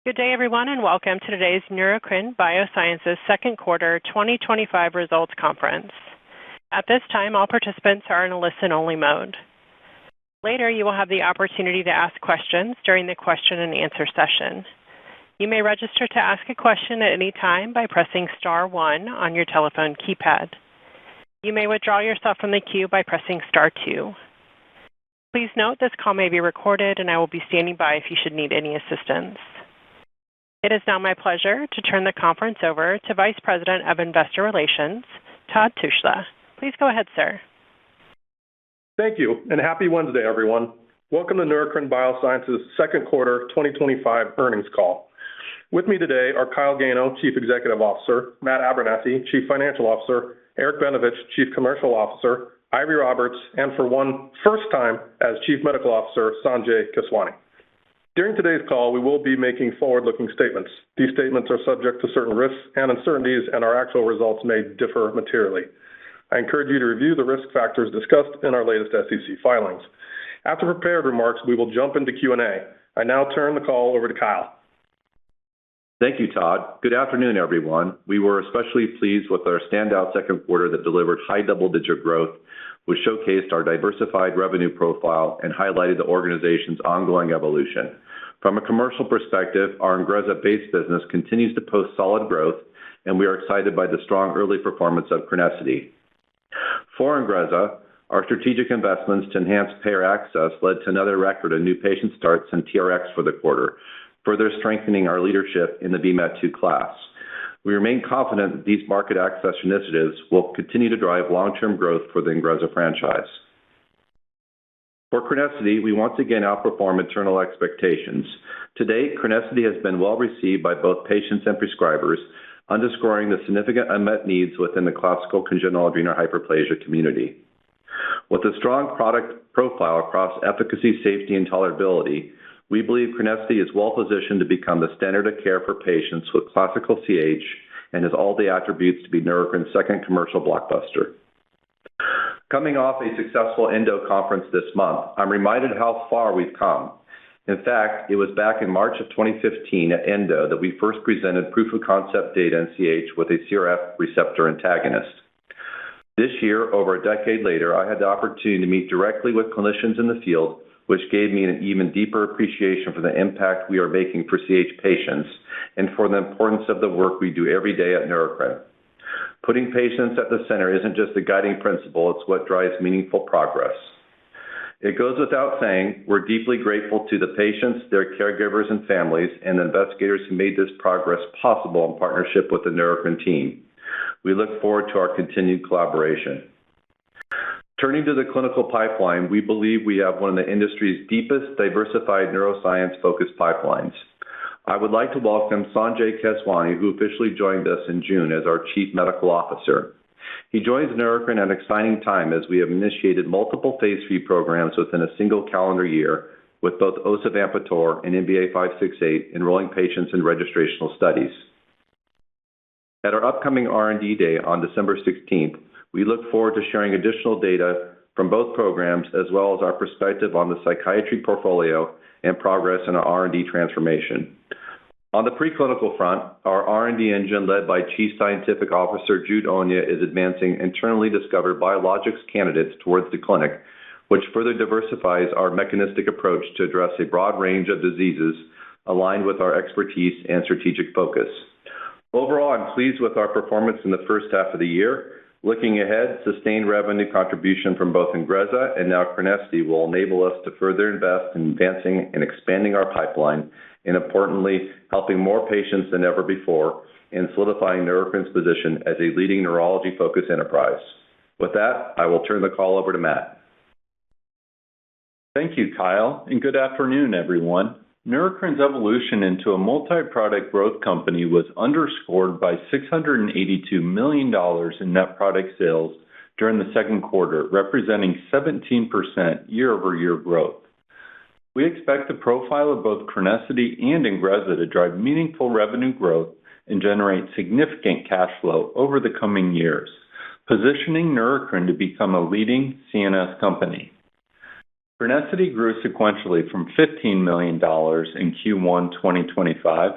Good day, everyone, and welcome to today's Neurocrine Biosciences second quarter 2025 results conference. At this time, all participants are in a listen-only mode. Later, you will have the opportunity to ask questions during the question and answer session. You may register to ask a question at any time by pressing star 1 on your telephone keypad. You may withdraw yourself from the queue by pressing star 2. Please note this call may be recorded, and I will be standing by if you should need any assistance. It is now my pleasure to turn the conference over to Vice President of Investor Relations, Todd Tushla. Please go ahead, sir. Thank you, and happy Wednesday, everyone. Welcome to Neurocrine Biosciences second quarter 2025 earnings call. With me today are Kyle Gano, Chief Executive Officer, Matt Abernethy, Chief Financial Officer, Eric Benovich, Chief Commercial Officer, Ivy Roberts, and for one first time as Chief Medical Officer, Sanjay Keswani. During today's call, we will be making forward-looking statements. These statements are subject to certain risks and uncertainties, and our actual results may differ materially. I encourage you to review the risk factors discussed in our latest SEC filings. After prepared remarks, we will jump into Q&A. I now turn the call over to Kyle. Thank you, Todd. Good afternoon, everyone. We were especially pleased with our standout second quarter that delivered high double-digit growth, which showcased our diversified revenue profile and highlighted the organization's ongoing evolution. From a commercial perspective, our INGREZZA-based business continues to post solid growth, and we are excited by the strong early performance of CRENESSITY. For INGREZZA, our strategic investments to enhance payer access led to another record of new patient starts and TRX for the quarter, further strengthening our leadership in the VMAT2 class. We remain confident that these market access initiatives will continue to drive long-term growth for the INGREZZA franchise. For CRENESSITY, we once again outperform internal expectations. To date, CRENESSITY has been well received by both patients and prescribers, underscoring the significant unmet needs within the classical congenital adrenal hyperplasia community. With a strong product profile across efficacy, safety, and tolerability, we believe CRENESSITY is well positioned to become the standard of care for patients with classical CH and has all the attributes to be Neurocrine's second commercial blockbuster. Coming off a successful Endo conference this month, I'm reminded how far we've come. In fact, it was back in March of 2015 at Endo that we first presented proof of concept data in CH with a CRF receptor antagonist. This year, over a decade later, I had the opportunity to meet directly with clinicians in the field, which gave me an even deeper appreciation for the impact we are making for CH patients and for the importance of the work we do every day at Neurocrine. Putting patients at the center isn't just a guiding principle, it's what drives meaningful progress. It goes without saying, we're deeply grateful to the patients, their caregivers and families, and the investigators who made this progress possible in partnership with the Neurocrine team. We look forward to our continued collaboration. Turning to the clinical pipeline, we believe we have one of the industry's deepest diversified neuroscience-focused pipelines. I would like to welcome Sanjay Keswani, who officially joined us in June as our Chief Medical Officer. He joins Neurocrine at an exciting time as we have initiated multiple phase 3 programs within a single calendar year, with both osavampator and NBIX enrolling patients in registrational studies. At our upcoming R&D Day on December 16th, we look forward to sharing additional data from both programs, as well as our perspective on the psychiatry portfolio and progress in our R&D transformation. On the preclinical front, our R&D engine, led by Chief Scientific Officer Jude Onyia, is advancing internally discovered biologics candidates towards the clinic, which further diversifies our mechanistic approach to address a broad range of diseases aligned with our expertise and strategic focus. Overall, I'm pleased with our performance in the first half of the year. Looking ahead, sustained revenue contribution from both INGREZZA and now CRENESSITY will enable us to further invest in advancing and expanding our pipeline, and importantly, helping more patients than ever before and solidifying Neurocrine's position as a leading neurology-focused enterprise. With that, I will turn the call over to Matt. Thank you, Kyle, and good afternoon, everyone. Neurocrine's evolution into a multi-product growth company was underscored by $682 million in net product sales during the second quarter, representing 17% year-over-year growth. We expect the profile of both CRENESSITY and INGREZZA to drive meaningful revenue growth and generate significant cash flow over the coming years, positioning Neurocrine to become a leading CNS company. Crinecerfont grew sequentially from $15 million in Q1 2025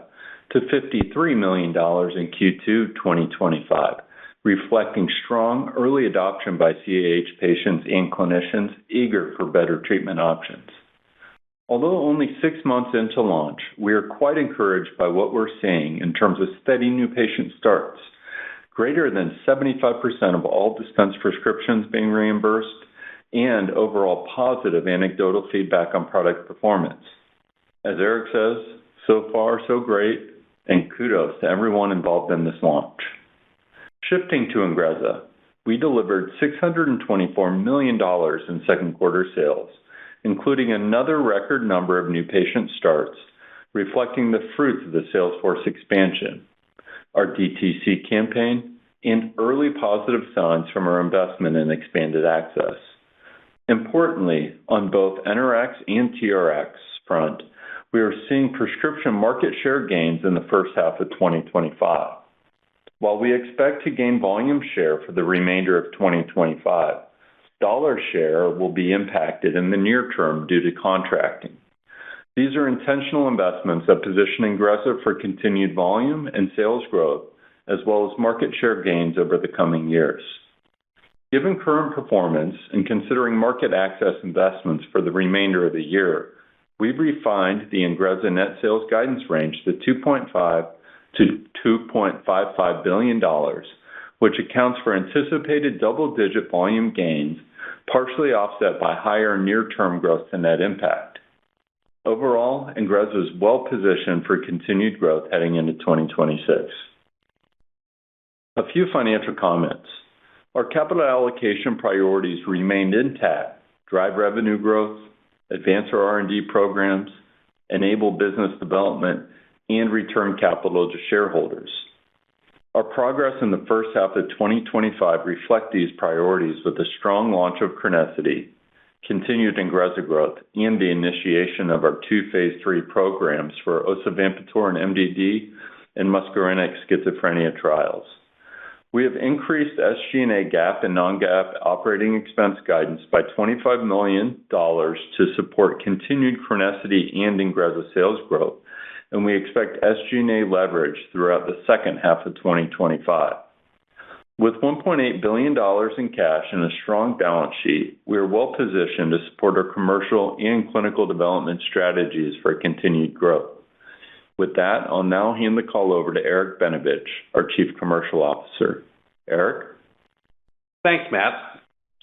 to $53 million in Q2 2025, reflecting strong early adoption by CAH patients and clinicians eager for better treatment options. Although only 6 months into launch, we are quite encouraged by what we're seeing in terms of steady new patient starts, greater than 75% of all dispensed prescriptions being reimbursed, and overall positive anecdotal feedback on product performance. As Eric says, so far so great, and kudos to everyone involved in this launch. Shifting to INGREZZA, we delivered $624 million in second quarter sales, including another record number of new patient starts, reflecting the fruits of the sales force expansion, our DTC campaign, and early positive signs from our investment in expanded access. Importantly, on both NRX and TRX front, we are seeing prescription market share gains in the first half of 2025. While we expect to gain volume share for the remainder of 2025, dollar share will be impacted in the near term due to contracting. These are intentional investments that position INGREZZA for continued volume and sales growth, as well as market share gains over the coming years. Given current performance and considering market access investments for the remainder of the year, we've refined the INGREZZA net sales guidance range to $2.5 to $2.55 billion, which accounts for anticipated double-digit volume gains, partially offset by higher near-term growth to net impact. Overall, INGREZZA is well-positioned for continued growth heading into 2026. A few financial comments. Our capital allocation priorities remained intact: drive revenue growth, advance our R&D programs, enable business development, and return capital to shareholders. Our progress in the first half of 2025 reflects these priorities with the strong launch of Crinecerfont, continued INGREZZA growth, and the initiation of our 2 phase 3 programs for osavampator and MDD and muscarinic schizophrenia trials. We have increased SG&A GAAP and non-GAAP operating expense guidance by $25 million to support continued Crinecerfont and INGREZZA sales growth, and we expect SG&A leverage throughout the second half of 2025. With $1.8 billion in cash and a strong balance sheet, we are well-positioned to support our commercial and clinical development strategies for continued growth. With that, I'll now hand the call over to Eric Benevich, our Chief Commercial Officer. Eric? Thanks, Matt.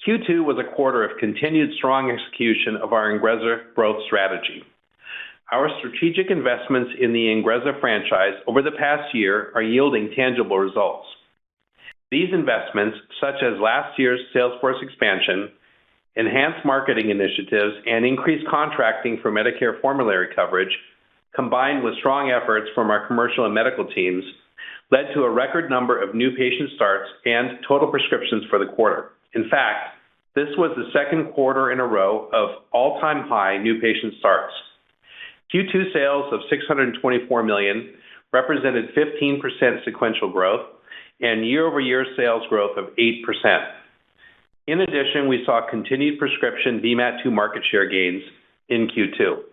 Q2 was a quarter of continued strong execution of our INGREZZA growth strategy. Our strategic investments in the INGREZZA franchise over the past year are yielding tangible results. These investments, such as last year's Salesforce expansion, enhanced marketing initiatives, and increased contracting for Medicare formulary coverage, combined with strong efforts from our commercial and medical teams, led to a record number of new patient starts and total prescriptions for the quarter. In fact, this was the second quarter in a row of all-time high new patient starts. Q2 sales of $624 million represented 15% sequential growth and year-over-year sales growth of 8%. In addition, we saw continued prescription VMAT2 market share gains in Q2.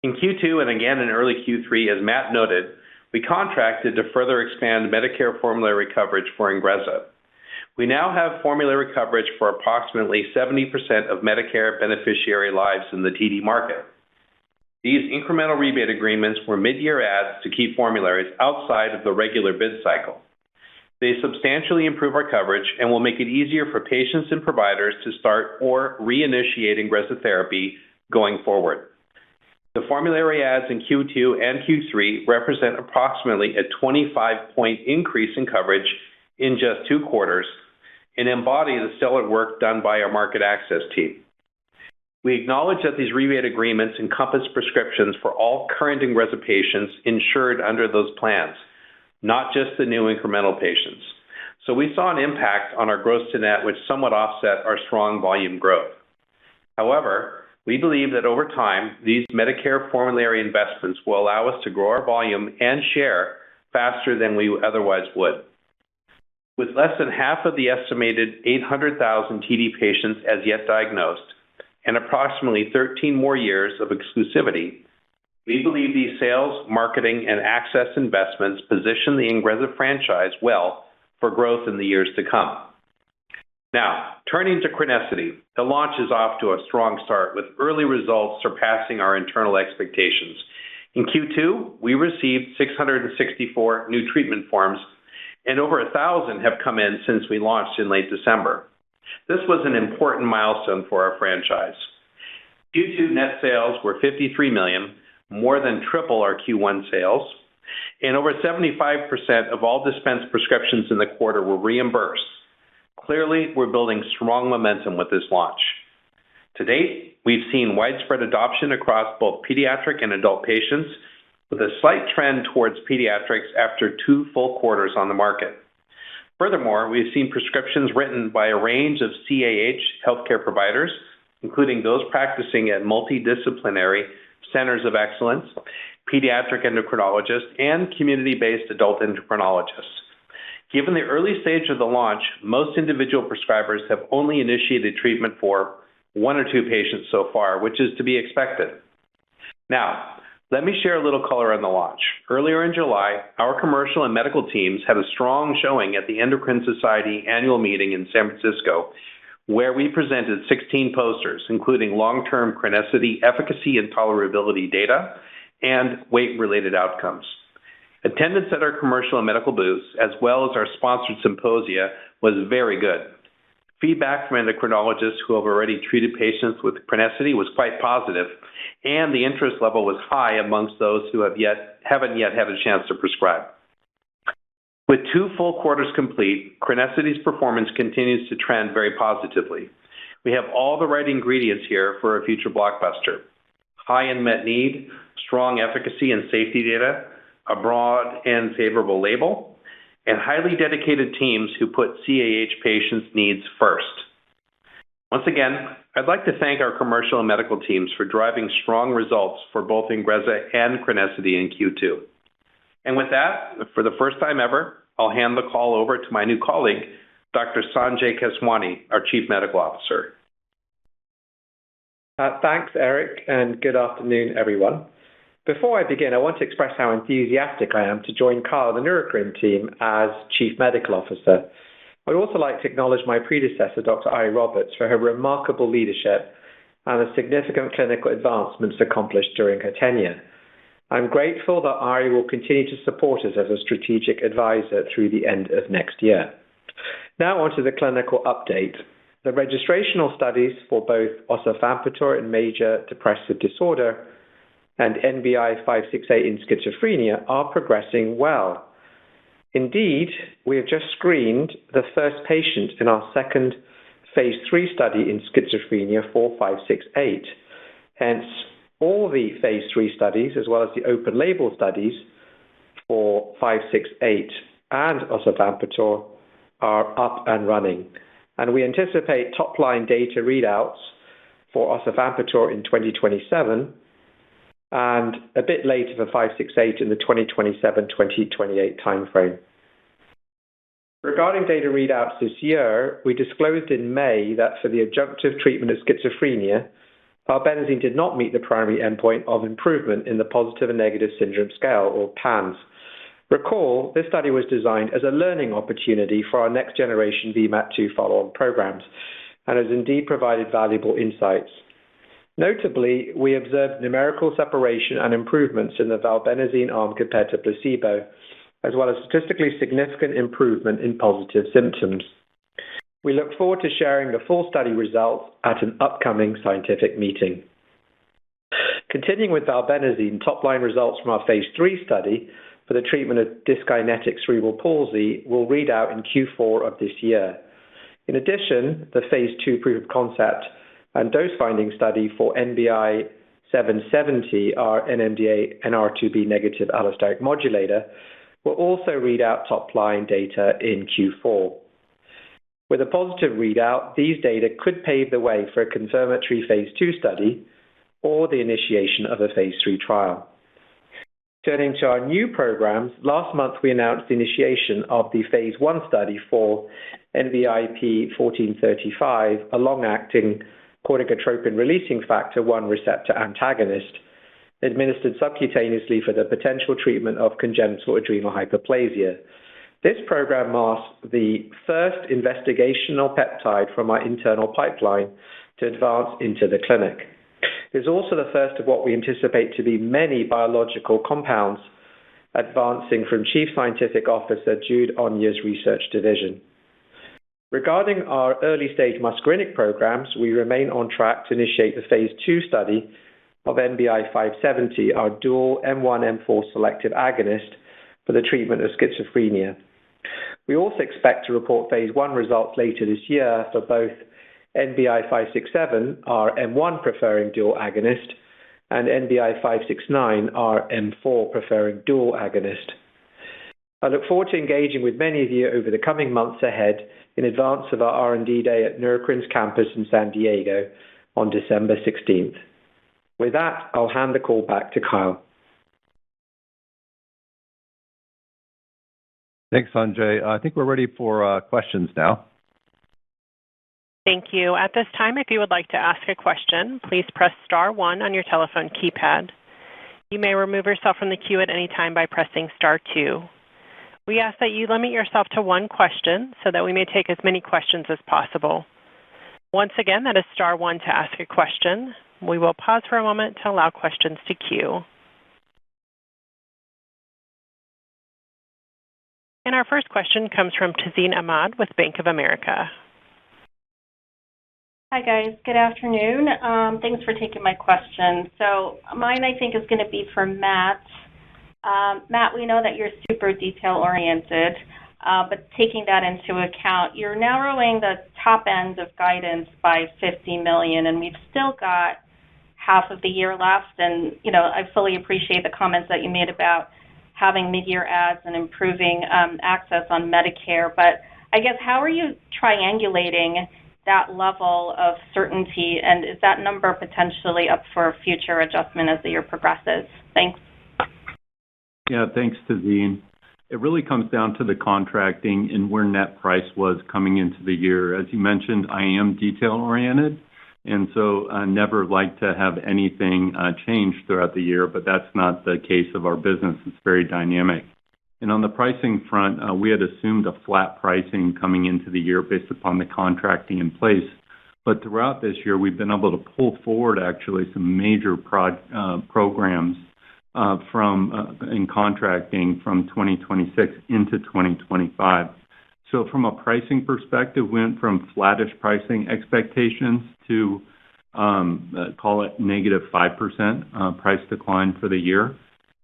In Q2 and again in early Q3, as Matt noted, we contracted to further expand Medicare formulary coverage for INGREZZA. We now have formulary coverage for approximately 70% of Medicare beneficiary lives in the TD market. These incremental rebate agreements were mid-year adds to keep formularies outside of the regular bid cycle. They substantially improve our coverage and will make it easier for patients and providers to start or reinitiate INGREZZA therapy going forward. The formulary adds in Q2 and Q3 represent approximately a 25-point increase in coverage in just 2 quarters and embody the stellar work done by our market access team. We acknowledge that these rebate agreements encompass prescriptions for all current INGREZZA patients insured under those plans, not just the new incremental patients. So we saw an impact on our gross to net, which somewhat offset our strong volume growth. However, we believe that over time, these Medicare formulary investments will allow us to grow our volume and share faster than we otherwise would. With less than half of the estimated 800,000 TD patients as yet diagnosed, and approximately 13 more years of exclusivity, we believe these sales, marketing, and access investments position the INGREZZA franchise well for growth in the years to come. Now, turning to CRENESSITY, the launch is off to a strong start with early results surpassing our internal expectations. In Q2, we received 664 new treatment forms, and over 1,000 have come in since we launched in late December. This was an important milestone for our franchise. Q2 net sales were $53 million, more than triple our Q1 sales, and over 75% of all dispensed prescriptions in the quarter were reimbursed. Clearly, we're building strong momentum with this launch. To date, we've seen widespread adoption across both pediatric and adult patients, with a slight trend towards pediatrics after 2 full quarters on the market. Furthermore, we've seen prescriptions written by a range of CAH healthcare providers, including those practicing at multidisciplinary centers of excellence, pediatric endocrinologists, and community-based adult endocrinologists. Given the early stage of the launch, most individual prescribers have only initiated treatment for 1 or 2 patients so far, which is to be expected. Now, let me share a little color on the launch. Earlier in July, our commercial and medical teams had a strong showing at the Endocrine Society annual meeting in San Francisco, where we presented 16 posters, including long-term CRENESSITY efficacy and tolerability data and weight-related outcomes. Attendance at our commercial and medical booths, as well as our sponsored symposia, was very good. Feedback from endocrinologists who have already treated patients with CRENESSITY was quite positive, and the interest level was high amongst those who haven't yet had a chance to prescribe. With 2 full quarters complete, CRENESSITY's performance continues to trend very positively. We have all the right ingredients here for a future blockbuster: high unmet need, strong efficacy and safety data, a broad and favorable label, and highly dedicated teams who put CAH patients' needs first. Once again, I'd like to thank our commercial and medical teams for driving strong results for both INGREZZA and CRENESSITY in Q2. And with that, for the first time ever, I'll hand the call over to my new colleague, Dr. Sanjay Keswani, our Chief Medical Officer. Thanks, Eric, and good afternoon, everyone. Before I begin, I want to express how enthusiastic I am to join Kyle, the Neurocrine team, as Chief Medical Officer. I'd also like to acknowledge my predecessor, Dr. Ari Roberts, for her remarkable leadership and the significant clinical advancements accomplished during her tenure. I'm grateful that Ari will continue to support us as a strategic advisor through the end of next year. Now on to the clinical update. The registrational studies for both osavampator in major depressive disorder and NBI-568 in schizophrenia are progressing well. Indeed, we have just screened the first patient in our second phase 3 study in schizophrenia for 568. Hence, all the phase 3 studies, as well as the open label studies for 568 and osavampator, are up and running. And we anticipate top-line data readouts for osavampator in 2027 and a bit later for 568 in the 2027-2028 timeframe. Regarding data readouts this year, we disclosed in May that for the adjunctive treatment of schizophrenia, valbenazine did not meet the primary endpoint of improvement in the Positive and Negative Syndrome Scale, or PANSS. Recall, this study was designed as a learning opportunity for our next-generation VMAT2 follow-on programs and has indeed provided valuable insights. Notably, we observed numerical separation and improvements in the valbenazine arm compared to placebo, as well as statistically significant improvement in positive symptoms. We look forward to sharing the full study results at an upcoming scientific meeting. Continuing with valbenazine, top-line results from our phase 3 study for the treatment of dyskinetic cerebral palsy will read out in Q4 of this year. In addition, the phase 2 proof of concept and dose-finding study for NBI-770, our NMDA NR2B negative allosteric modulator, will also read out top-line data in Q4. With a positive readout, these data could pave the way for a confirmatory phase 2 study or the initiation of a phase 3 trial. Turning to our new programs, last month we announced the initiation of the phase 1 study for NBIP-1435, a long-acting corticotropin-releasing factor 1 receptor antagonist, administered subcutaneously for the potential treatment of congenital adrenal hyperplasia. This program marks the first investigational peptide from our internal pipeline to advance into the clinic. It is also the first of what we anticipate to be many biological compounds advancing from Chief Scientific Officer Jude Onya's research division. Regarding our early-stage muscarinic programs, we remain on track to initiate the phase 2 study of NBI 570, our dual M1/M4 selective agonist for the treatment of schizophrenia. We also expect to report phase 1 results later this year for both NBI 567, our M1 preferring dual agonist, and NBI 569, our M4 preferring dual agonist. I look forward to engaging with many of you over the coming months ahead in advance of our R&D Day at Neurocrine's campus in San Diego on December 16th. With that, I'll hand the call back to Kyle. Thanks, Sanjay. I think we're ready for questions now. Thank you. At this time, if you would like to ask a question, please press star 1 on your telephone keypad. You may remove yourself from the queue at any time by pressing star 2. We ask that you limit yourself to one question so that we may take as many questions as possible. Once again, that is star 1 to ask a question. We will pause for a moment to allow questions to queue. And our first question comes from Tazeen Ahmad with Bank of America. Hi, guys. Good afternoon. Thanks for taking my question. So mine, I think, is going to be for Matt. Matt, we know that you're super detail-oriented, but taking that into account, you're narrowing the top end of guidance by $50 million, and we've still got half of the year left. And, I fully appreciate the comments that you made about having mid-year ads and improving access on Medicare. But I guess, how are you triangulating that level of certainty, and is that number potentially up for future adjustment as the year progresses? Thanks. Yeah, thanks, Tazeen. It really comes down to the contracting and where net price was coming into the year. As you mentioned, I am detail-oriented, and so I never like to have anything change throughout the year, but that's not the case of our business. It's very dynamic. And on the pricing front, we had assumed a flat pricing coming into the year based upon the contracting in place. But throughout this year, we've been able to pull forward actually some major programs in contracting from 2026 into 2025. So from a pricing perspective, we went from flattish pricing expectations to call it negative 5% price decline for the year.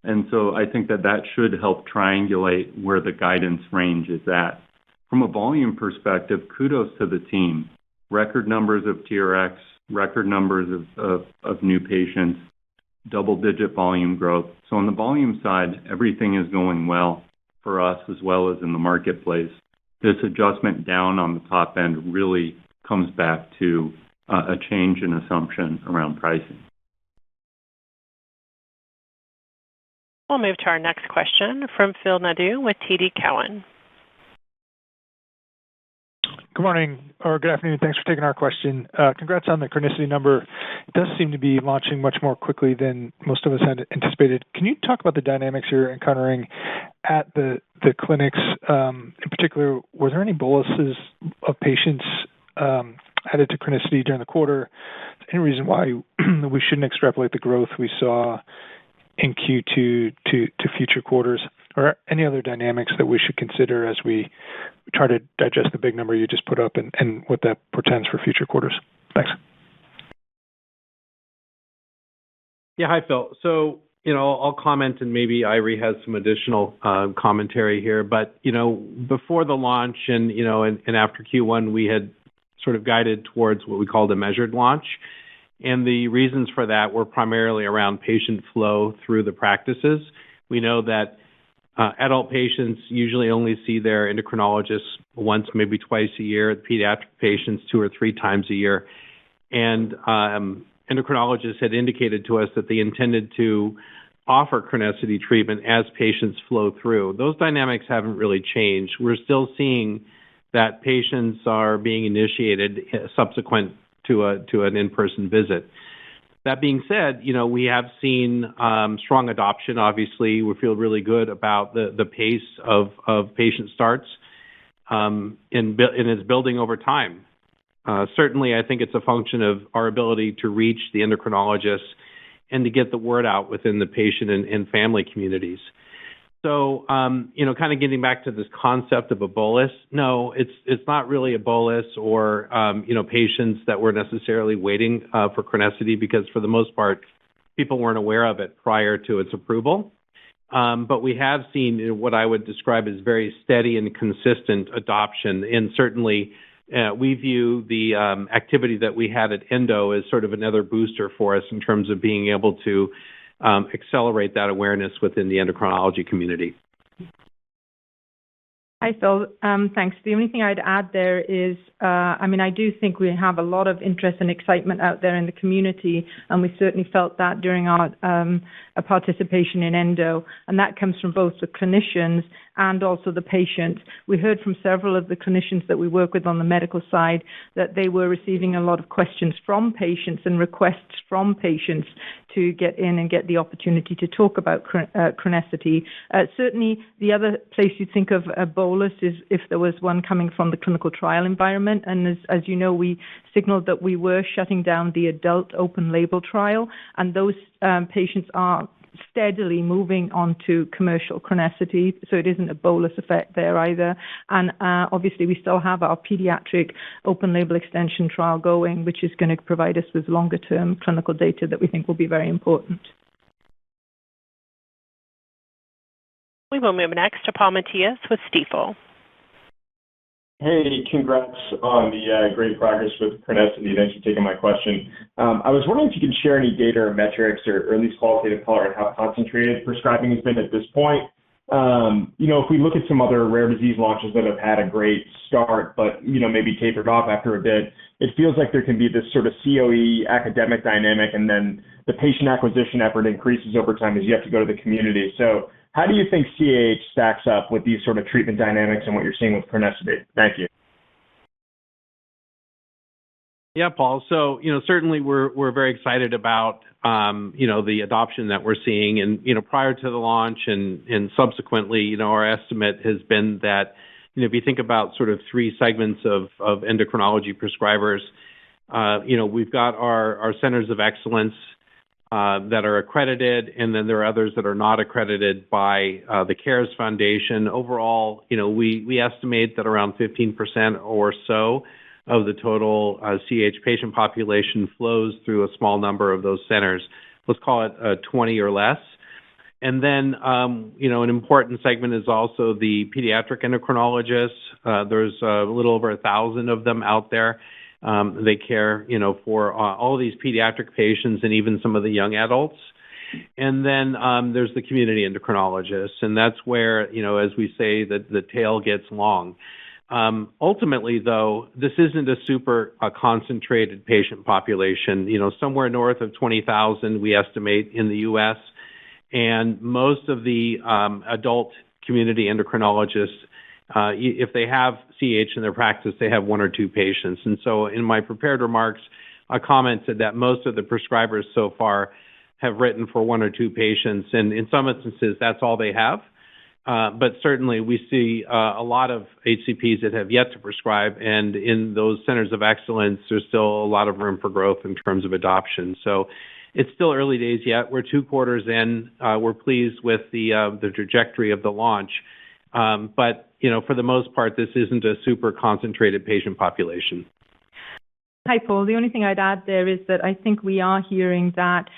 And so I think that should help triangulate where the guidance range is at. From a volume perspective, kudos to the team. Record numbers of TRX, record numbers of new patients, double-digit volume growth. So on the volume side, everything is going well for us as well as in the marketplace. This adjustment down on the top end really comes back to a change in assumption around pricing. We'll move to our next question from Phil Nadeau with TD Cowen. Good morning, or good afternoon. Thanks for taking our question. Congrats on the chronicity number. It does seem to be launching much more quickly than most of us had anticipated. Can you talk about the dynamics you're encountering at the clinics? In particular, were there any boluses of patients added to chronicity during the quarter? Is there any reason why we shouldn't extrapolate the growth we saw in Q2 to future quarters, or any other dynamics that we should consider as we try to digest the big number you just put up and what that portends for future quarters? Thanks. Yeah, hi, Phil. So, I'll comment, and maybe Irie has some additional commentary here. But, before the launch and after Q1, we had sort of guided towards what we called a measured launch. And the reasons for that were primarily around patient flow through the practices. We know that adult patients usually only see their endocrinologists once, maybe twice a year, pediatric patients 2 or 3 times a year. And endocrinologists had indicated to us that they intended to offer chronicity treatment as patients flow through. Those dynamics haven't really changed. We're still seeing that patients are being initiated subsequent to an in-person visit. That being said, we have seen strong adoption. Obviously, we feel really good about the pace of patient starts, and it's building over time. Certainly, I think it's a function of our ability to reach the endocrinologists and to get the word out within the patient and family communities. So, kind of getting back to this concept of a bolus, no, it's not really a bolus or, patients that were necessarily waiting for Crinecerfont, because for the most part, people weren't aware of it prior to its approval. But we have seen what I would describe as very steady and consistent adoption. And certainly, we view the activity that we had at Endo as sort of another booster for us in terms of being able to accelerate that awareness within the endocrinology community. Hi, Phil. Thanks. The only thing I'd add there is, I do think we have a lot of interest and excitement out there in the community, and we certainly felt that during our participation in Endo, and that comes from both the clinicians and also the patients. We heard from several of the clinicians that we work with on the medical side that they were receiving a lot of questions from patients and requests from patients to get in and get the opportunity to talk about Crinecerfont. Certainly, the other place you'd think of a bolus is if there was one coming from the clinical trial environment. And as you know, we signaled that we were shutting down the adult open label trial, and those patients are steadily moving on to commercial Crinecerfont, so it isn't a bolus effect there either. And obviously, we still have our pediatric open label extension trial going, which is going to provide us with longer term clinical data that we think will be very important. We will move next to Paul Mattias with Stifel. Hey, congrats on the great progress with Crinecerfont. Thanks for taking my question. I was wondering if you could share any data or metrics or at least qualitative color on how concentrated prescribing has been at this point. If we look at some other rare disease launches that have had a great start, but, maybe tapered off after a bit, it feels like there can be this sort of COE academic dynamic, and then the patient acquisition effort increases over time as you have to go to the community. So how do you think CAH stacks up with these sort of treatment dynamics and what you're seeing with Crinecerfont? Thank you. Yeah, Paul. So, certainly we're very excited about, the adoption that we're seeing. And, prior to the launch and subsequently, our estimate has been that, if you think about sort of three segments of endocrinology prescribers, we've got our centers of excellence that are accredited, and then there are others that are not accredited by the CARES Foundation. Overall, we estimate that around 15% or so of the total CAH patient population flows through a small number of those centers. Let's call it 20 or less. And then, an important segment is also the pediatric endocrinologists. There's a little over 1,000 of them out there. They care, for all these pediatric patients and even some of the young adults. And then there's the community endocrinologists, and that's where, as we say, the tail gets long. Ultimately, though, this isn't a super concentrated patient population. Somewhere north of 20,000 we estimate in the U.S., and most of the adult community endocrinologists, if they have CAH in their practice, they have one or two patients. And so in my prepared remarks, I commented that most of the prescribers so far have written for one or two patients, and in some instances, that's all they have. But certainly we see a lot of HCPs that have yet to prescribe, and in those centers of excellence, there's still a lot of room for growth in terms of adoption. So it's still early days yet. We're 2 quarters in. We're pleased with the trajectory of the launch. But, for the most part, this isn't a super concentrated patient population. Hi, Paul. The only thing I'd add there is that I think we are hearing that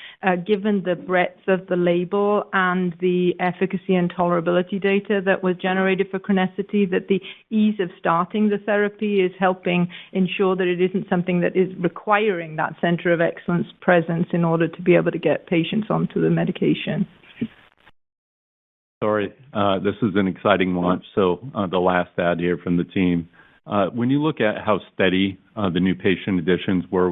given the breadth of the label and the efficacy and tolerability data that was generated for Crinecerfont, that the ease of starting the therapy is helping ensure that it isn't something that is requiring that center of excellence presence in order to be able to get patients onto the medication. Sorry, this is an exciting launch. So the last ad here from the team. When you look at how steady the new patient additions were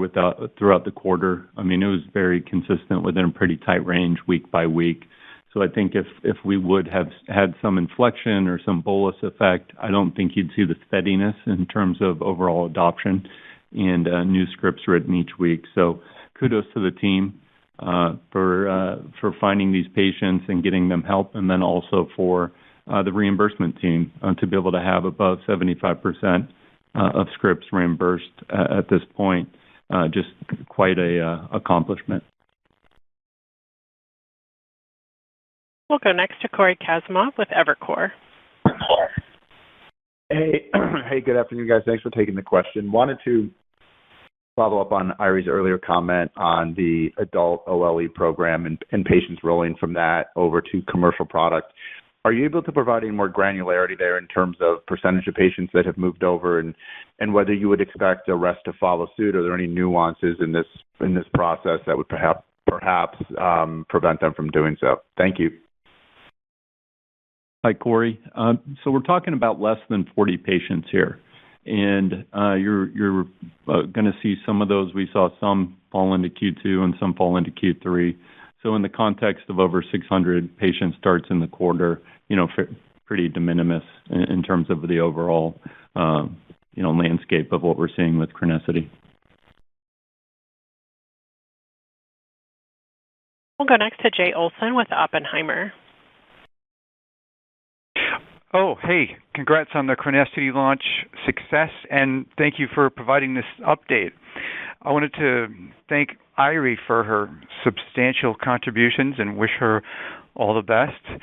throughout the quarter, it was very consistent within a pretty tight range week by week. So I think if we would have had some inflection or some bolus effect, I don't think you'd see the steadiness in terms of overall adoption. and new scripts written each week. So kudos to the team for finding these patients and getting them help, and then also for the reimbursement team to be able to have above 75% of scripts reimbursed at this point. Just quite a accomplishment. We'll go next to Corey Kasimov with Evercore. Hey, good afternoon, guys. Thanks for taking the question. Wanted to follow up on Irie's earlier comment on the adult OLE program and patients rolling from that over to commercial product. Are you able to provide any more granularity there in terms of percentage of patients that have moved over and whether you would expect the rest to follow suit? Are there any nuances in this process that would perhaps prevent them from doing so? Thank you. Hi, Corey. So we're talking about less than 40 patients here, and you're going to see some of those. We saw some fall into Q2 and some fall into Q3. So in the context of over 600 patient starts in the quarter, pretty de minimis in terms of the overall, landscape of what we're seeing with Crinecerfont. We'll go next to Jay Olson with Oppenheimer. Oh, hey, congrats on the Crinecerfont launch success, and thank you for providing this update. I wanted to thank Irie for her substantial contributions and wish her all the best.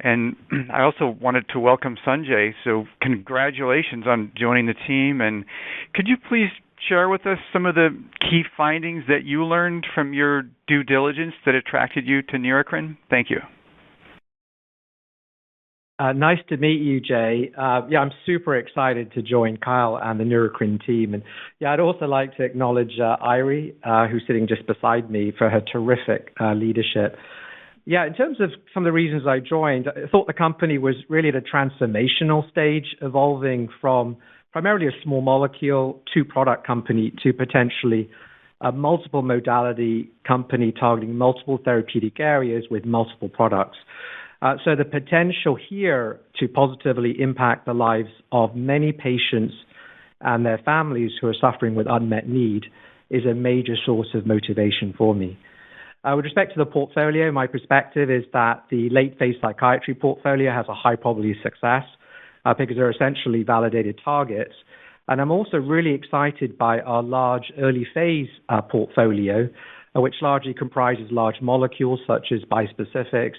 And I also wanted to welcome Sanjay, so congratulations on joining the team. And could you please share with us some of the key findings that you learned from your due diligence that attracted you to Neurocrine? Thank you. Nice to meet you, Jay. I'm super excited to join Kyle and the Neurocrine team. And I'd also like to acknowledge Irie, who's sitting just beside me, for her terrific leadership. In terms of some of the reasons I joined, I thought the company was really at a transformational stage, evolving from primarily a small molecule two-product company to potentially a multiple modality company targeting multiple therapeutic areas with multiple products. So the potential here to positively impact the lives of many patients and their families who are suffering with unmet need is a major source of motivation for me. With respect to the portfolio, my perspective is that the late-phase psychiatry portfolio has a high probability of success because they're essentially validated targets. And I'm also really excited by our large early-phase portfolio, which largely comprises large molecules such as bispecifics,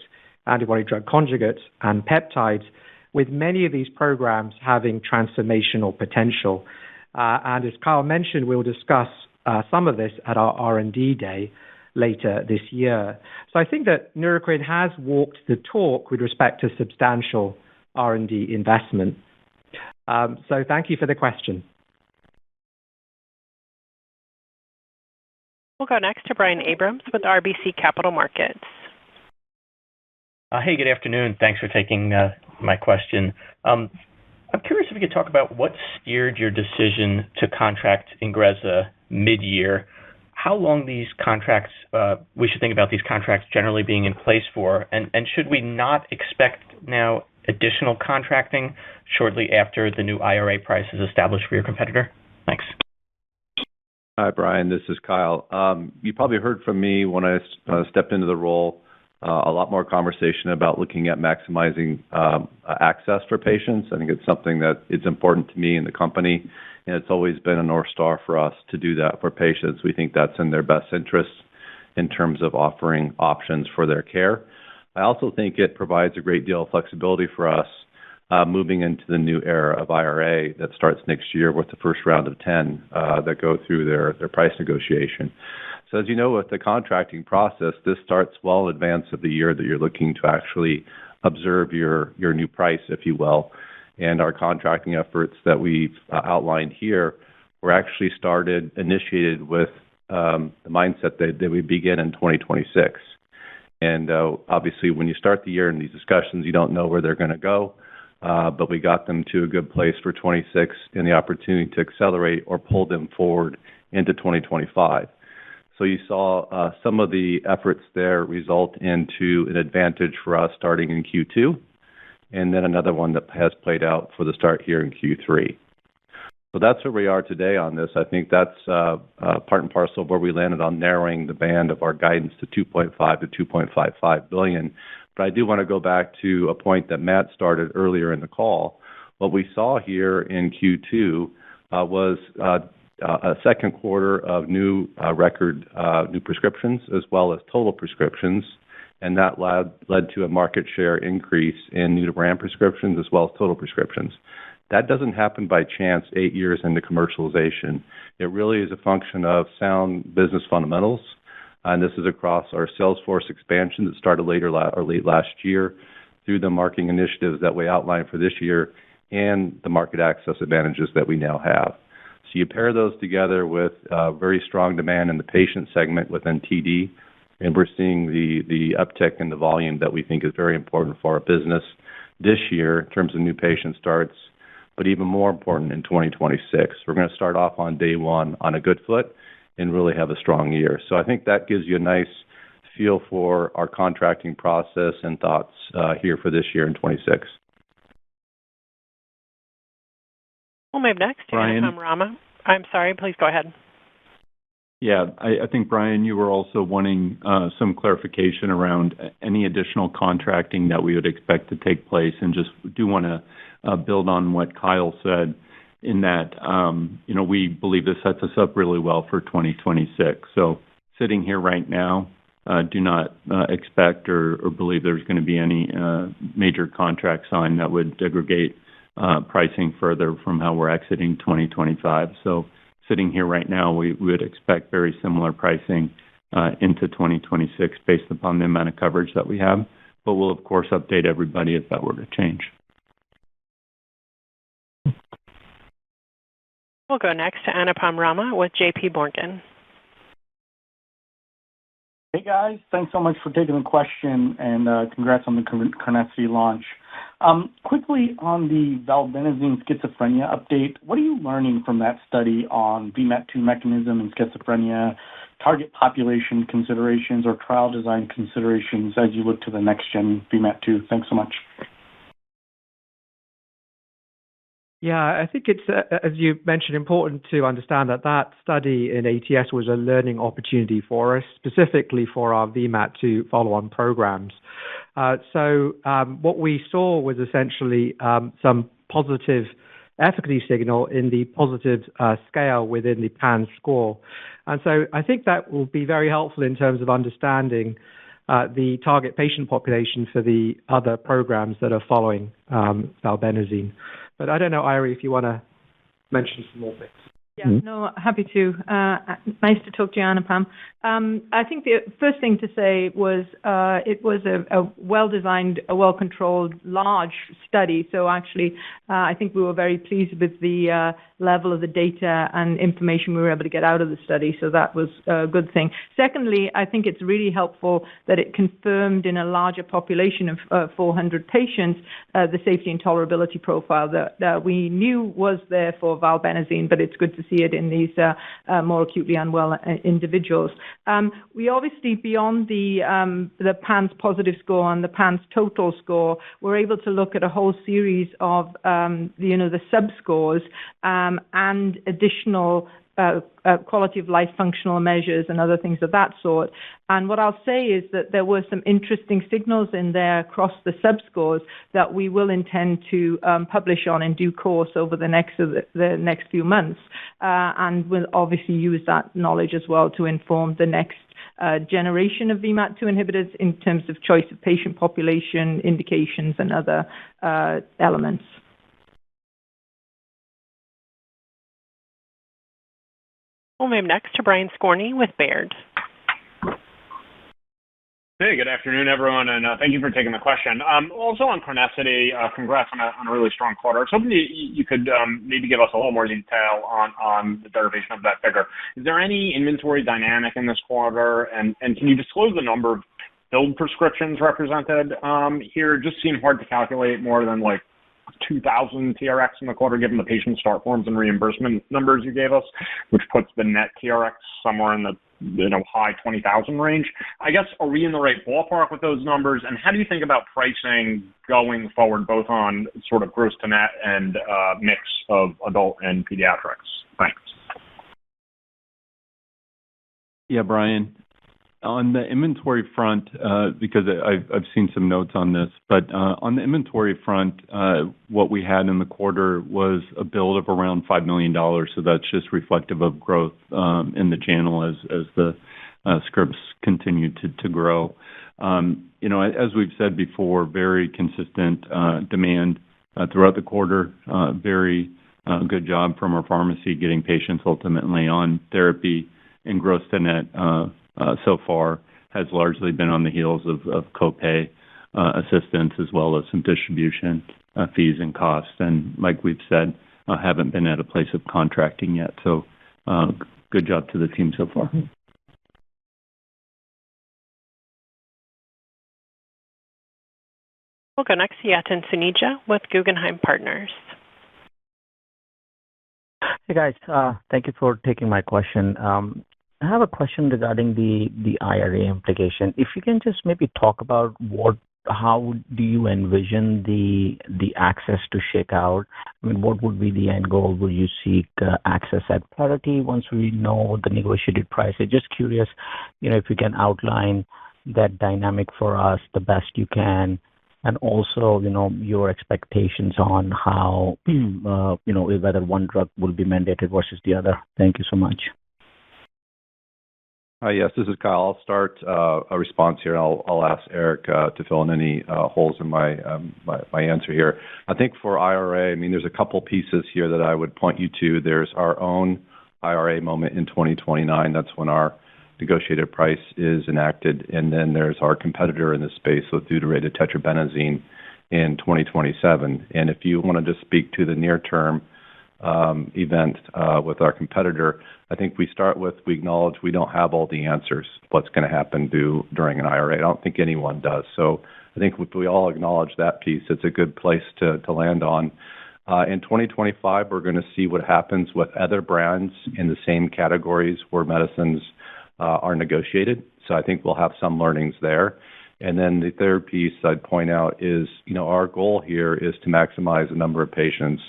antibody-drug conjugates, and peptides, with many of these programs having transformational potential. And as Kyle mentioned, we'll discuss some of this at our R&D day later this year. So I think that Neurocrine has walked the talk with respect to substantial R&D investment. So thank you for the question. We'll go next to Brian Abrams with RBC Capital Markets. Hey, good afternoon. Thanks for taking my question. I'm curious if you could talk about what steered your decision to contract Ingrezza mid-year. How long these contracts, we should think about these contracts generally being in place for, and should we not expect now additional contracting shortly after the new IRA price is established for your competitor? Thanks. Hi, Brian. This is Kyle. You probably heard from me when I stepped into the role. A lot more conversation about looking at maximizing access for patients. I think it's something that is important to me and the company, and it's always been a North Star for us to do that for patients. We think that's in their best interest in terms of offering options for their care. I also think it provides a great deal of flexibility for us moving into the new era of IRA that starts next year with the first round of 10 that go through their price negotiation. So as you know, with the contracting process, this starts well in advance of the year that you're looking to actually observe your new price, if you will. And our contracting efforts that we've outlined here were actually initiated with the mindset that we begin in 2026. And obviously, when you start the year in these discussions, you don't know where they're going to go, but we got them to a good place for 26 and the opportunity to accelerate or pull them forward into 2025. So you saw some of the efforts there result into an advantage for us starting in Q2, and then another one that has played out for the start here in Q3. So that's where we are today on this. I think that's part and parcel of where we landed on narrowing the band of our guidance to $2.5 to $2.55 billion. But I do want to go back to a point that Matt started earlier in the call. What we saw here in Q2 was a second quarter of record new prescriptions as well as total prescriptions, and that led to a market share increase in new-to-brand prescriptions as well as total prescriptions. That doesn't happen by chance 8 years into commercialization. It really is a function of sound business fundamentals, and this is across our sales force expansion that started late last year through the marketing initiatives that we outlined for this year and the market access advantages that we now have. So you pair those together with very strong demand in the patient segment within TD, and we're seeing the uptick in the volume that we think is very important for our business this year in terms of new patient starts, but even more important in 2026. We're going to start off on day one on a good foot and really have a strong year. So I think that gives you a nice feel for our contracting process and thoughts here for this year in 26. We'll move next to Anupam Rama. I'm sorry, please go ahead. Yeah, I think, Brian, you were also wanting some clarification around any additional contracting that we would expect to take place, and just do want to build on what Kyle said in that, we believe this sets us up really well for 2026. So sitting here right now, do not expect or believe there's going to be any major contract signed that would degrade pricing further from how we're exiting 2025. So sitting here right now, we would expect very similar pricing into 2026 based upon the amount of coverage that we have. But we'll, of course, update everybody if that were to change. We'll go next to Anupam Rama with J.P. Morgan. Hey, guys. Thanks so much for taking the question, and congrats on the Crinecerfont launch. Quickly on the valbenazine schizophrenia update, what are you learning from that study on VMAT2 mechanism in schizophrenia, target population considerations, or trial design considerations as you look to the next-gen VMAT2? Thanks so much. Yeah, I think it's, as you mentioned, important to understand that study in ATS was a learning opportunity for us, specifically for our VMAT2 follow-on programs. So what we saw was essentially some positive efficacy signal in the positive scale within the PANSS score. And so I think that will be very helpful in terms of understanding the target patient population for the other programs that are following valbenazine. But I don't know, Irie, if you want to mention some more things. Yeah, no, happy to. Nice to talk to you, Anupam. I think the first thing to say was it was a well-designed, a well-controlled, large study. So actually, I think we were very pleased with the level of the data and information we were able to get out of the study. So that was a good thing. Secondly, I think it's really helpful that it confirmed in a larger population of 400 patients the safety and tolerability profile that we knew was there for valbenazine, but it's good to see it in these more acutely unwell individuals. We obviously, beyond the PANSS positive score and the PANSS total score, we're able to look at a whole series of the subscores and additional quality of life functional measures and other things of that sort. And what I'll say is that there were some interesting signals in there across the subscores that we will intend to publish on in due course over the next few months. And we'll obviously use that knowledge as well to inform the next generation of VMAT2 inhibitors in terms of choice of patient population, indications, and other elements. We'll move next to Brian Skorney with Baird. Hey, good afternoon, everyone, and thank you for taking the question. Also on Crinecerfont, congrats on a really strong quarter. I was hoping you could maybe give us a little more detail on the derivation of that figure. Is there any inventory dynamic in this quarter, and can you disclose the number of filled prescriptions represented here? It just seemed hard to calculate more than like 2,000 TRX in the quarter, given the patient start forms and reimbursement numbers you gave us, which puts the net TRX somewhere in the high 20,000 range. I guess, are we in the right ballpark with those numbers? And how do you think about pricing going forward, both on sort of gross to net and mix of adult and pediatrics? Thanks. Yeah, Brian. On the inventory front, because I've seen some notes on this, but on the inventory front, what we had in the quarter was a build of around $5 million. So that's just reflective of growth in the channel as the scripts continue to grow. As we've said before, very consistent demand throughout the quarter. Very good job from our pharmacy getting patients ultimately on therapy, and gross to net so far has largely been on the heels of copay assistance as well as some distribution fees and costs. And like we've said, haven't been at a place of contracting yet. So good job to the team so far. We'll go next to Yatin Suneja with Guggenheim Partners. Hey guys, thank you for taking my question. I have a question regarding the IRA implication. If you can just maybe talk about how do you envision the access to shake out? I mean, what would be the end goal? Will you seek access at parity once we know the negotiated price? I'm just curious, if you can outline that dynamic for us the best you can, and also, your expectations on how, whether one drug will be mandated versus the other. Thank you so much. Yes, this is Kyle. I'll start a response here. I'll ask Eric to fill in any holes in my answer here. I think for IRA, there's a couple pieces here that I would point you to. There's our own IRA moment in 2029. That's when our negotiated price is enacted. And then there's our competitor in this space with deuterated tetrabenazine in 2027. And if you want to just speak to the near-term event with our competitor, I think we start with, we acknowledge we don't have all the answers what's going to happen during an IRA. I don't think anyone does. So I think if we all acknowledge that piece, it's a good place to land on. In 2025, we're going to see what happens with other brands in the same categories where medicines are negotiated. So I think we'll have some learnings there. And then the third piece I'd point out is, our goal here is to maximize the number of patients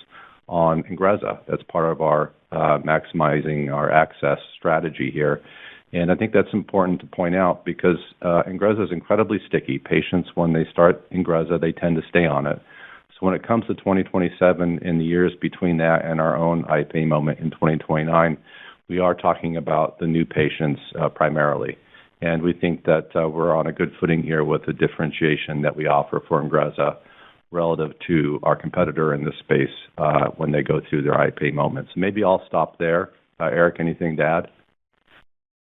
on Ingrezza. That's part of our maximizing our access strategy here. And I think that's important to point out because Ingrezza is incredibly sticky. Patients, when they start Ingrezza, they tend to stay on it. So when it comes to 2027 and the years between that and our own IPA moment in 2029, we are talking about the new patients primarily. And we think that we're on a good footing here with the differentiation that we offer for Ingrezza relative to our competitor in this space when they go through their IPA moments. Maybe I'll stop there. Eric, anything to add?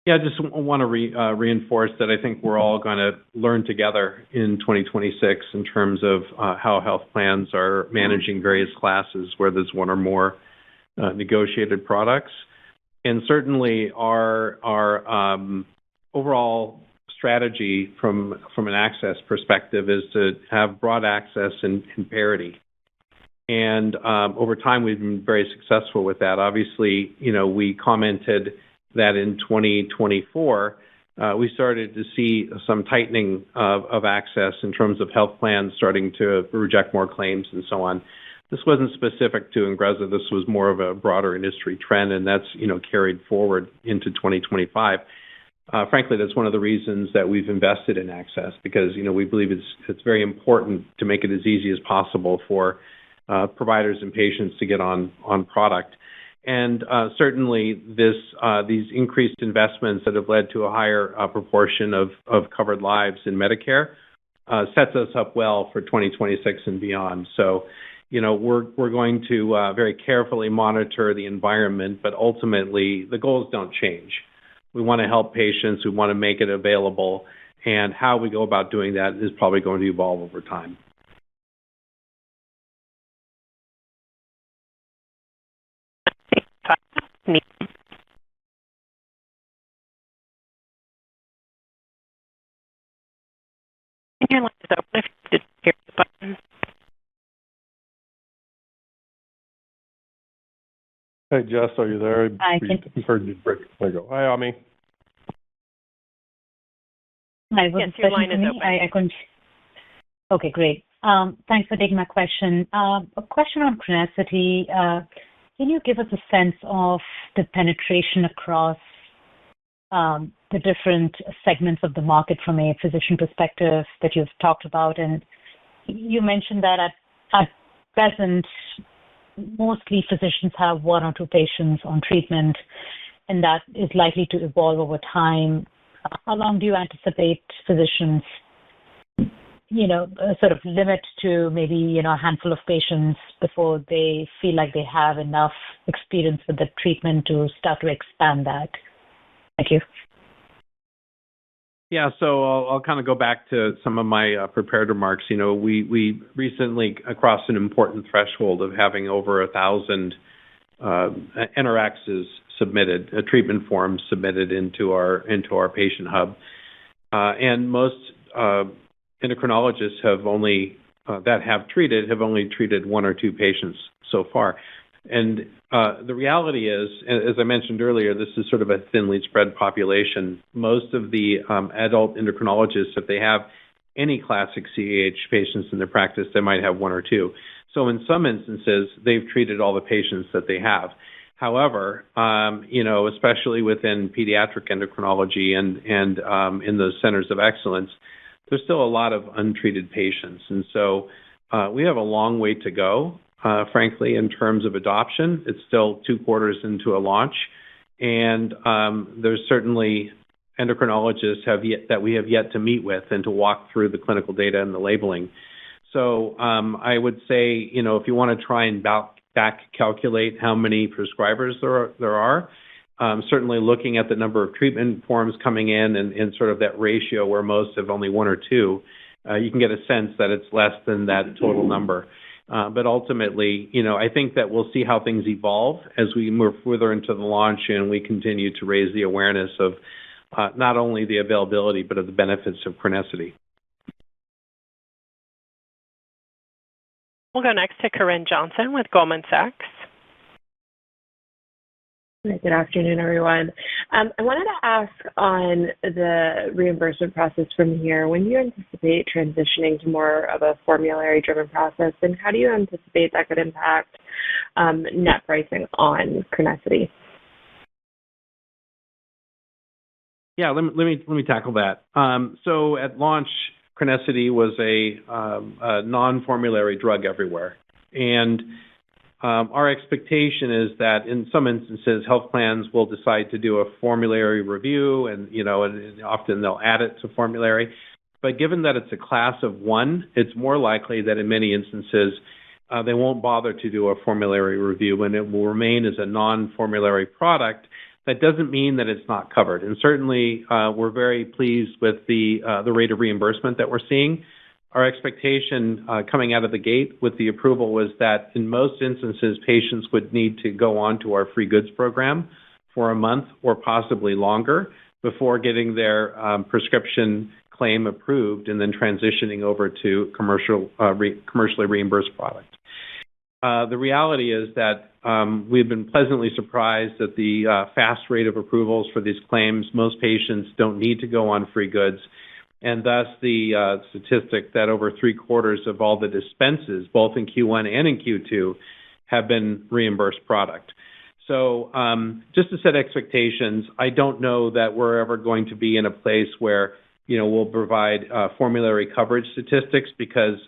Yeah, I just want to reinforce that I think we're all going to learn together in 2026 in terms of how health plans are managing various classes where there's one or more negotiated products. And certainly our overall strategy from an access perspective is to have broad access and parity. And over time, we've been very successful with that. Obviously, we commented that in 2024, we started to see some tightening of access in terms of health plans starting to reject more claims and so on. This wasn't specific to Ingrezza. This was more of a broader industry trend, and that's, carried forward into 2025. Frankly, that's one of the reasons that we've invested in access because, we believe it's very important to make it as easy as possible for providers and patients to get on product. And certainly these increased investments that have led to a higher proportion of covered lives in Medicare sets us up well for 2026 and beyond. So, we're going to very carefully monitor the environment, but ultimately the goals don't change. We want to help patients. We want to make it available. And how we go about doing that is probably going to evolve over time. Your line is open if you did hear the button. Hey, Jess, are you there? I heard you break. There you go. Hi, Ami. Yes, your line is open. I couldn't. Okay, great. Thanks for taking my question. A question on Crinecerfont. can you give us a sense of the penetration across the different segments of the market from a physician perspective that you've talked about? And you mentioned that at present, mostly physicians have one or two patients on treatment, and that is likely to evolve over time. How long do you anticipate physicians, sort of limit to maybe, a handful of patients before they feel like they have enough experience with the treatment to start to expand that? Thank you. Yeah, so I'll kind of go back to some of my prepared remarks. We recently crossed an important threshold of having over 1,000 NRXs submitted, treatment forms submitted into our patient hub, and most endocrinologists have only treated one or two patients so far. And the reality is, as I mentioned earlier, this is sort of a thinly spread population. Most of the adult endocrinologists, if they have any classic CAH patients in their practice, they might have one or two. So in some instances, they've treated all the patients that they have. However, especially within pediatric endocrinology and in those centers of excellence, there's still a lot of untreated patients. And so we have a long way to go, frankly, in terms of adoption. It's still 2 quarters into a launch. And there's certainly endocrinologists that we have yet to meet with and to walk through the clinical data and the labeling. So I would say, if you want to try and back calculate how many prescribers there are, certainly looking at the number of treatment forms coming in and sort of that ratio where most have only one or two, you can get a sense that it's less than that total number. But ultimately, I think that we'll see how things evolve as we move further into the launch and we continue to raise the awareness of not only the availability, but of the benefits of Crinecerfont. We'll go next to Corinne Johnson with Goldman Sachs. Good afternoon, everyone. I wanted to ask on the reimbursement process from here. When do you anticipate transitioning to more of a formulary-driven process, and how do you anticipate that could impact net pricing on Crinecerfont? Yeah, let me tackle that. So at launch, Crinecerfont was a non-formulary drug everywhere, and our expectation is that in some instances, health plans will decide to do a formulary review, and often they'll add it to formulary. But given that it's a class of one, it's more likely that in many instances they won't bother to do a formulary review, and it will remain as a non-formulary product. That doesn't mean that it's not covered, and certainly we're very pleased with the rate of reimbursement that we're seeing. Our expectation coming out of the gate with the approval was that in most instances, patients would need to go on to our free goods program for a month or possibly longer before getting their prescription claim approved and then transitioning over to commercially reimbursed product. The reality is that we've been pleasantly surprised at the fast rate of approvals for these claims. Most patients don't need to go on free goods, and thus the statistic that over 3/4 of all the dispenses, both in Q1 and in Q2, have been reimbursed product. So just to set expectations, I don't know that we're ever going to be in a place where we'll provide formulary coverage statistics, because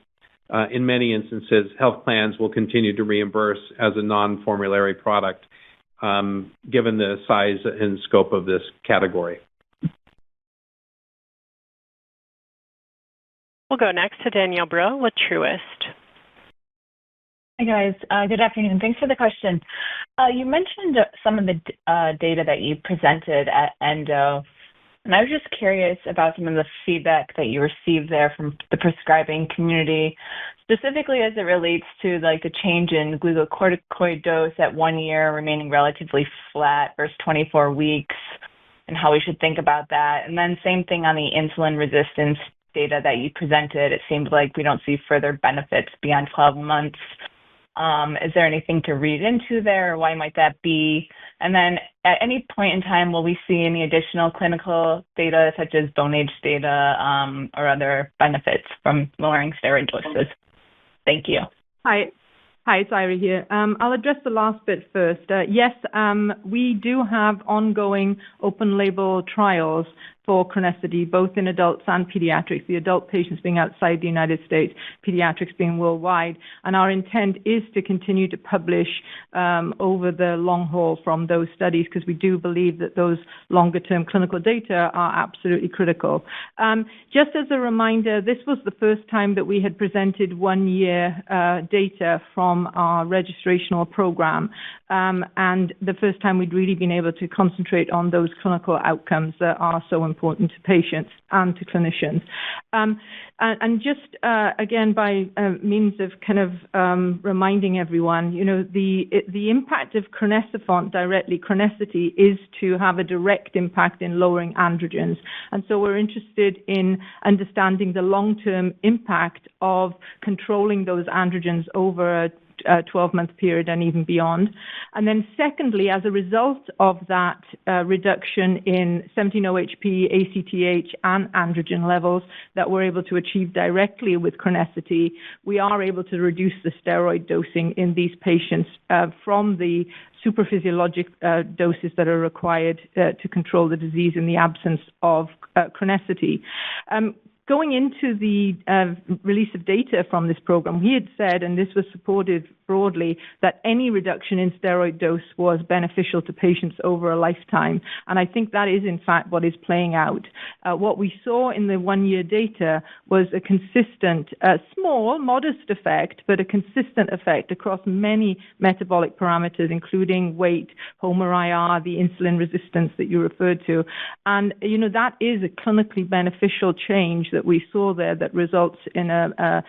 in many instances, health plans will continue to reimburse as a non-formulary product, given the size and scope of this category. We'll go next to Danielle Brill with Truist. Hi, guys. Good afternoon. Thanks for the question. You mentioned some of the data that you presented at ENDO, and I was just curious about some of the feedback that you received there from the prescribing community, specifically as it relates to the change in glucocorticoid dose at 1 year remaining relatively flat versus 24 weeks, and how we should think about that. And then same thing on the insulin resistance data that you presented. It seemed like we don't see further benefits beyond 12 months. Is there anything to read into there? Why might that be? And then at any point in time, will we see any additional clinical data, such as bone age data or other benefits from lowering steroid doses? Thank you. Hi. Hi, it's Ira here. I'll address the last bit first. Yes, we do have ongoing open-label trials for Crenessity, both in adults and pediatrics, the adult patients being outside the United States, pediatrics being worldwide. And our intent is to continue to publish over the long haul from those studies, because we do believe that those longer-term clinical data are absolutely critical. Just as a reminder, this was the first time that we had presented one-year data from our registrational program, and the first time we'd really been able to concentrate on those clinical outcomes that are so important to patients and to clinicians. And just again, by means of kind of reminding everyone, the impact of crinecerfont directly, Crenessity, is to have a direct impact in lowering androgens. And so we're interested in understanding the long-term impact of controlling those androgens over a 12-month period and even beyond. And then secondly, as a result of that reduction in 17-OHP, ACTH, and androgen levels that we're able to achieve directly with Crenessity, we are able to reduce the steroid dosing in these patients from the superphysiologic doses that are required to control the disease in the absence of Crenessity. Going into the release of data from this program, we had said, and this was supported broadly, that any reduction in steroid dose was beneficial to patients over a lifetime. And I think that is, in fact, what is playing out. What we saw in the one-year data was a consistent, small, modest effect, but a consistent effect across many metabolic parameters, including weight, HOMA-IR, the insulin resistance that you referred to. And, that is a clinically beneficial change that we saw there that results in a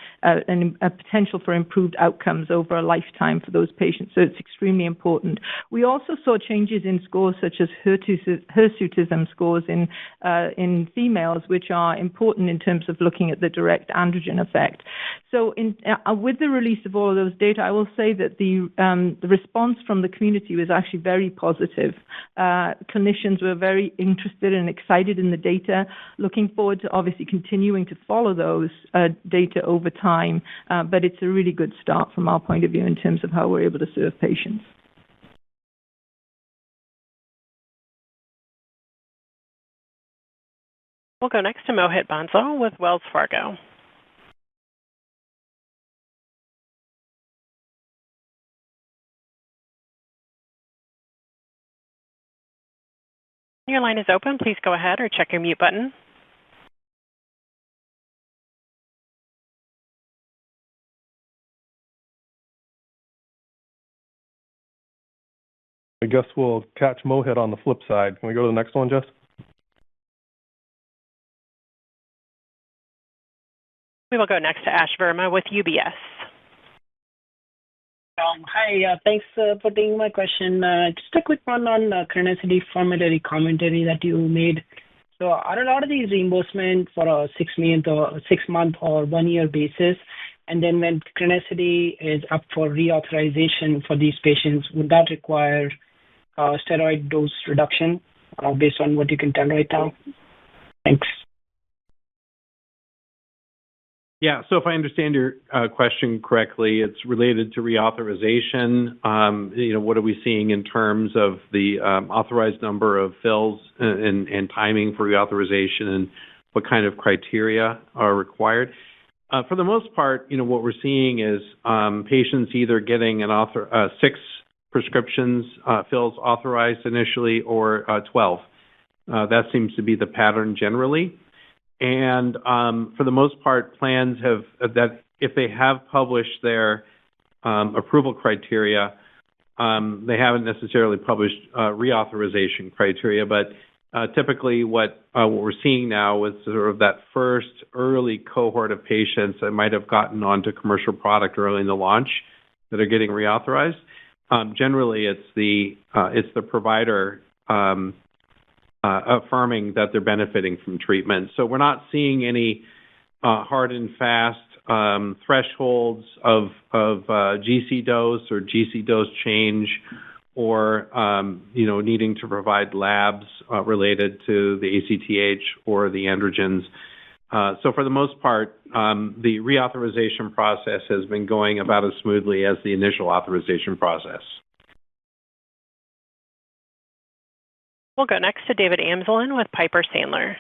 potential for improved outcomes over a lifetime for those patients. So it's extremely important. We also saw changes in scores such as hirsutism scores in females, which are important in terms of looking at the direct androgen effect. So with the release of all of those data, I will say that the response from the community was actually very positive. Clinicians were very interested and excited in the data, looking forward to obviously continuing to follow those data over time, but it's a really good start from our point of view in terms of how we're able to serve patients. We'll go next to Mohit Bansal with Wells Fargo. Your line is open. Please go ahead or check your mute button. I guess we'll catch Mohit on the flip side. Can we go to the next one, Jess? We will go next to Ash Verma with UBS. Hi, thanks for taking my question. Just a quick one on Crenessity formulary commentary that you made. So are a lot of these reimbursement for a 6-month or 1-year basis? And then when Crenessity is up for reauthorization for these patients, would that require steroid dose reduction based on what you can tell right now? Thanks. Yeah, so if I understand your question correctly, it's related to reauthorization. What are we seeing in terms of the authorized number of fills and timing for reauthorization, and what kind of criteria are required? For the most part, what we're seeing is patients either getting 6 prescriptions fills authorized initially, or 12. That seems to be the pattern generally. And for the most part, plans have that if they have published their approval criteria, they haven't necessarily published reauthorization criteria, but typically what we're seeing now is sort of that first early cohort of patients that might have gotten onto commercial product early in the launch that are getting reauthorized. Generally, it's the provider affirming that they're benefiting from treatment. So we're not seeing any hard and fast thresholds of GC dose or GC dose change, or needing to provide labs related to the ACTH or the androgens. So for the most part, the reauthorization process has been going about as smoothly as the initial authorization process. We'll go next to David Amsellin with Piper Sandler.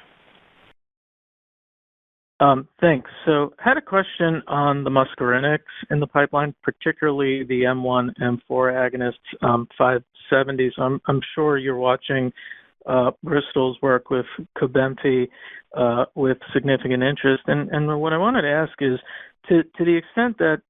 Thanks. So I had a question on the muscarinics in the pipeline, particularly the M1, M4 agonists, 570. So I'm sure you're watching Bristol's work with Cobenfy with significant interest. And what I wanted to ask is, to the extent that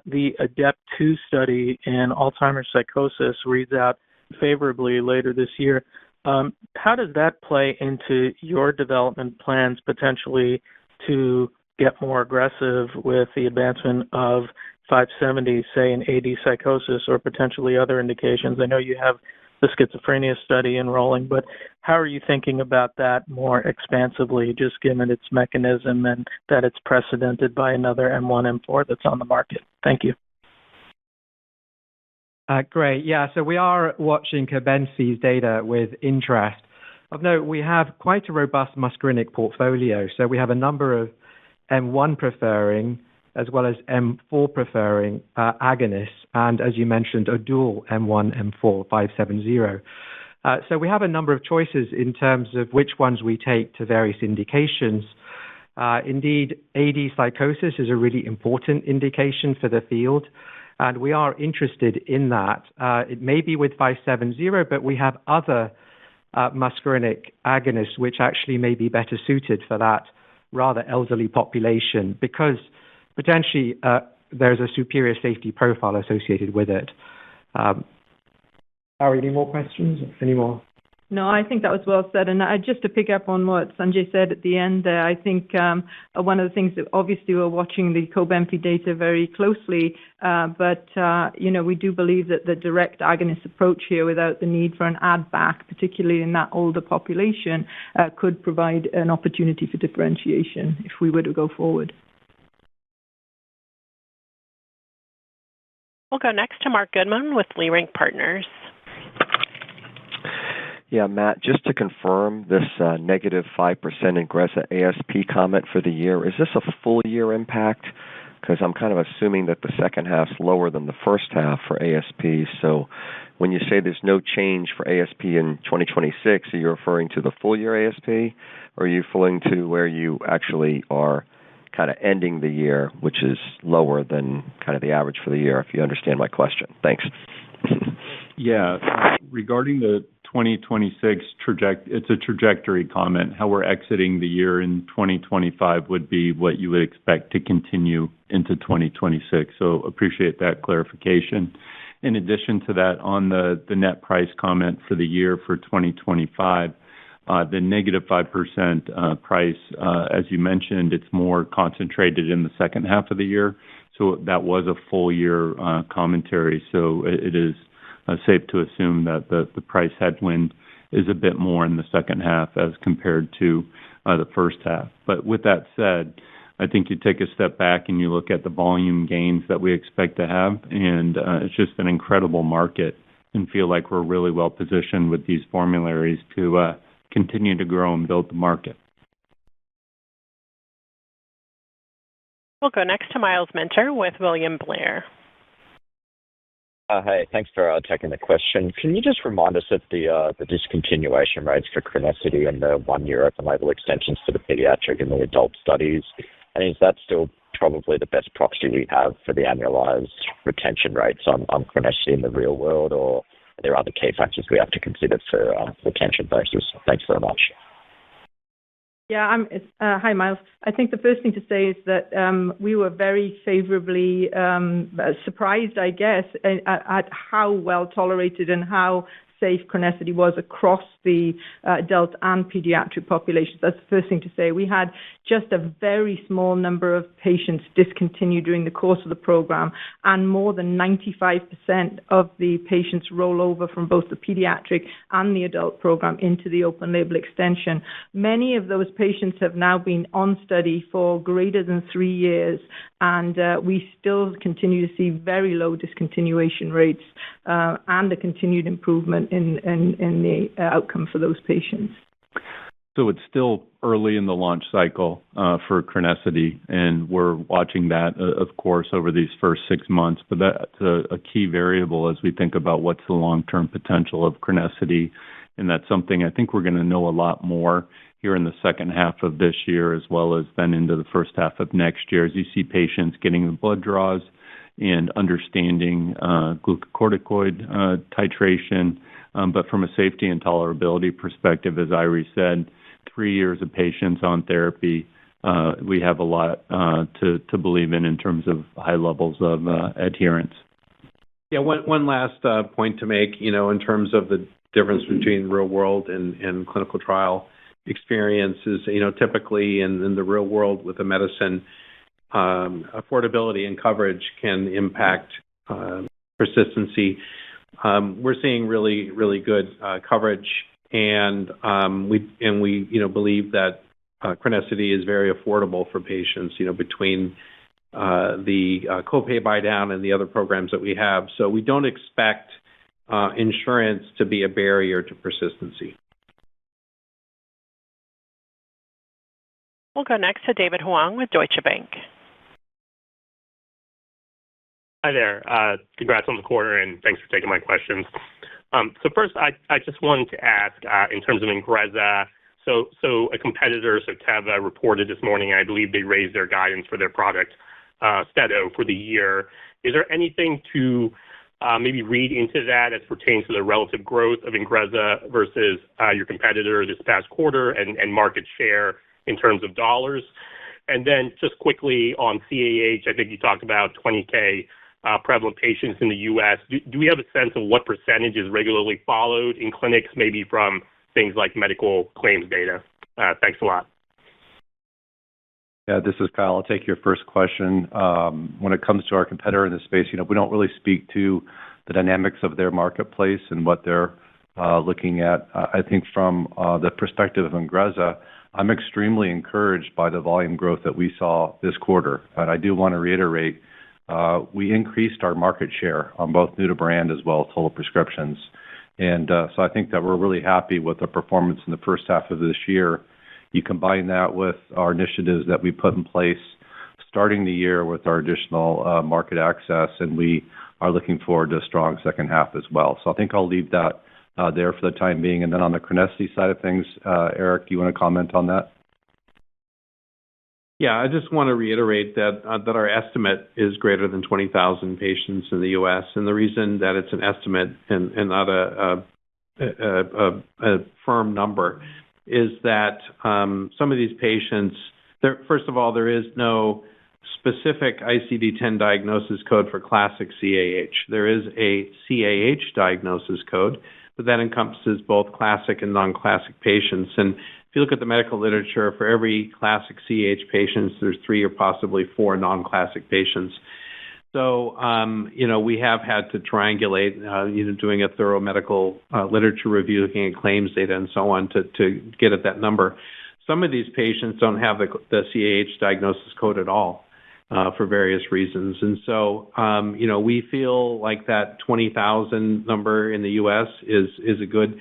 the ADEPT-2 study in Alzheimer's psychosis reads out favorably later this year, how does that play into your development plans potentially to get more aggressive with the advancement of 570, say, in AD psychosis or potentially other indications? I know you have the schizophrenia study enrolling, but how are you thinking about that more expansively, just given its mechanism and that it's precedented by another M1, M4 that's on the market? Thank you. Great. Yeah, so we are watching Cobenfy's data with interest. Of note, we have quite a robust muscarinic portfolio. So we have a number of M1 preferring as well as M4 preferring agonists, and as you mentioned, a dual M1, M4, 570. So we have a number of choices in terms of which ones we take to various indications. Indeed, AD psychosis is a really important indication for the field, and we are interested in that. It may be with 570, but we have other muscarinic agonists which actually may be better suited for that rather elderly population because potentially there's a superior safety profile associated with it. Ari, any more questions? Any more? No, I think that was well said. And just to pick up on what Sanjay said at the end there, I think one of the things that obviously we're watching the Cobenfy data very closely, but we do believe that the direct agonist approach here without the need for an add back, particularly in that older population, could provide an opportunity for differentiation if we were to go forward. We'll go next to Mark Goodman with Leerink Partners. Yeah, Matt, just to confirm this negative 5% Ingrezza ASP comment for the year, is this a full year impact? Because I'm kind of assuming that the second half's lower than the first half for ASP. So when you say there's no change for ASP in 2026, are you referring to the full year ASP, or are you referring to where you actually are kind of ending the year, which is lower than kind of the average for the year, if you understand my question? Thanks. Yeah, regarding the 2026 it's a trajectory comment. How we're exiting the year in 2025 would be what you would expect to continue into 2026. So appreciate that clarification. In addition to that, on the net price comment for the year for 2025, the negative 5% price, as you mentioned, it's more concentrated in the second half of the year. So that was a full year commentary. So it is safe to assume that the price headwind is a bit more in the second half as compared to the first half. But with that said, I think you take a step back and you look at the volume gains that we expect to have, and it's just an incredible market, and feel like we're really well positioned with these formularies to continue to grow and build the market. We'll go next to Miles Minter with William Blair. Hey, thanks for taking the question. Can you just remind us of the discontinuation rates for Crinecerfont and the 1-year open label extensions for the pediatric and the adult studies? And is that still probably the best proxy we have for the annualized retention rates on Crinecerfont in the real world, or are there other key factors we have to consider for retention basis? Thanks very much. Yeah, hi, Miles. I think the first thing to say is that we were very favorably surprised, I guess, at how well tolerated and how safe Crinecerfont was across the adult and pediatric populations. That's the first thing to say. We had just a very small number of patients discontinue during the course of the program, and more than 95% of the patients roll over from both the pediatric and the adult program into the open label extension. Many of those patients have now been on study for greater than 3 years, and we still continue to see very low discontinuation rates and a continued improvement in the outcome for those patients. So it's still early in the launch cycle for Crinecerfont, and we're watching that, of course, over these first 6 months. But that's a key variable as we think about what's the long-term potential of Crinecerfont, and that's something I think we're going to know a lot more here in the second half of this year, as well as then into the first half of next year, as you see patients getting the blood draws and understanding glucocorticoid titration. But from a safety and tolerability perspective, as Irie said, 3 years of patients on therapy, we have a lot to believe in terms of high levels of adherence. Yeah, one last point to make, in terms of the difference between real world and clinical trial experiences, typically in the real world with a medicine, affordability and coverage can impact persistency. We're seeing really, really good coverage, and we believe that Crinecerfont is very affordable for patients, between the copay buy down and the other programs that we have. So we don't expect insurance to be a barrier to persistency. We'll go next to David Huang with Deutsche Bank. Hi there. Congrats on the quarter, and thanks for taking my questions. So first, I just wanted to ask, in terms of Ingrezza, so a competitor, Teva, reported this morning, I believe they raised their guidance for their product, Stedo, for the year. Is there anything to maybe read into that as pertains to the relative growth of Ingrezza versus your competitor this past quarter and market share in terms of dollars? And then just quickly on CAH, I think you talked about 20K prevalent patients in the U.S. Do we have a sense of what percentage is regularly followed in clinics, maybe from things like medical claims data? Thanks a lot. Yeah, this is Kyle. I'll take your first question. When it comes to our competitor in this space, we don't really speak to the dynamics of their marketplace and what they're looking at. I think from the perspective of Ingrezza, I'm extremely encouraged by the volume growth that we saw this quarter. And I do want to reiterate, we increased our market share on both new to brand as well as total prescriptions. And so I think that we're really happy with the performance in the first half of this year. You combine that with our initiatives that we put in place starting the year with our additional market access, and we are looking forward to a strong second half as well. So I think I'll leave that there for the time being. And then on the Crinecerfont side of things, Eric, do you want to comment on that? Yeah, I just want to reiterate that our estimate is greater than 20,000 patients in the U.S. And the reason that it's an estimate and not a firm number is that some of these patients, first of all, there is no specific ICD-10 diagnosis code for classic CAH. There is a CAH diagnosis code, but that encompasses both classic and non-classic patients. And if you look at the medical literature, for every classic CAH patients, there's 3 or possibly 4 non-classic patients. So, we have had to triangulate, doing a thorough medical literature review, looking at claims data and so on to get at that number. Some of these patients don't have the CAH diagnosis code at all for various reasons. And so, we feel like that 20,000 number in the U.S. is a good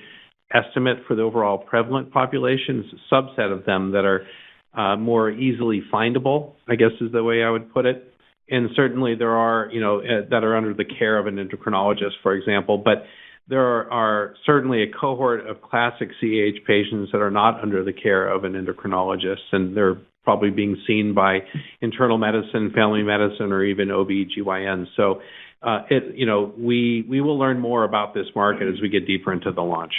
estimate for the overall prevalent population. It's a subset of them that are more easily findable, I guess is the way I would put it. And certainly there are, that are under the care of an endocrinologist, for example. But there are certainly a cohort of classic CAH patients that are not under the care of an endocrinologist, and they're probably being seen by internal medicine, family medicine, or even OB/GYN. So, we will learn more about this market as we get deeper into the launch.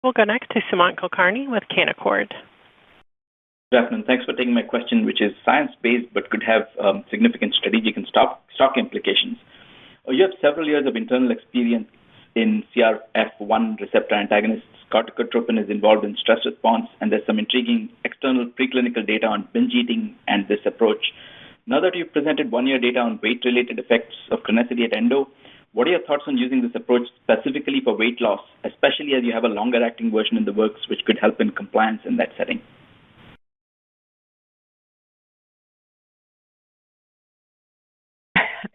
We'll go next to Sumant Kulkarni with Canaccord. Good afternoon. Thanks for taking my question, which is science-based but could have significant strategic and stock implications. You have several years of internal experience in CRF1 receptor antagonists. Corticotropin is involved in stress response, and there's some intriguing external preclinical data on binge eating and this approach. Now that you've presented one-year data on weight-related effects of Crinecerfont at Endo, what are your thoughts on using this approach specifically for weight loss, especially as you have a longer-acting version in the works which could help in compliance in that setting?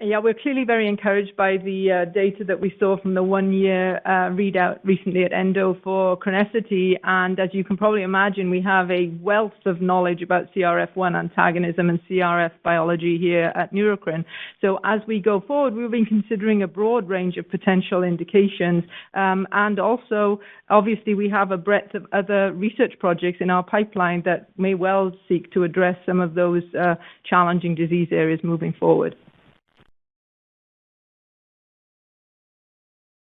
Yeah, we're clearly very encouraged by the data that we saw from the 1-year readout recently at Endo for Chronicity. And as you can probably imagine, we have a wealth of knowledge about CRF1 antagonism and CRF biology here at Neurocrine. So as we go forward, we've been considering a broad range of potential indications. And also, obviously, we have a breadth of other research projects in our pipeline that may well seek to address some of those challenging disease areas moving forward.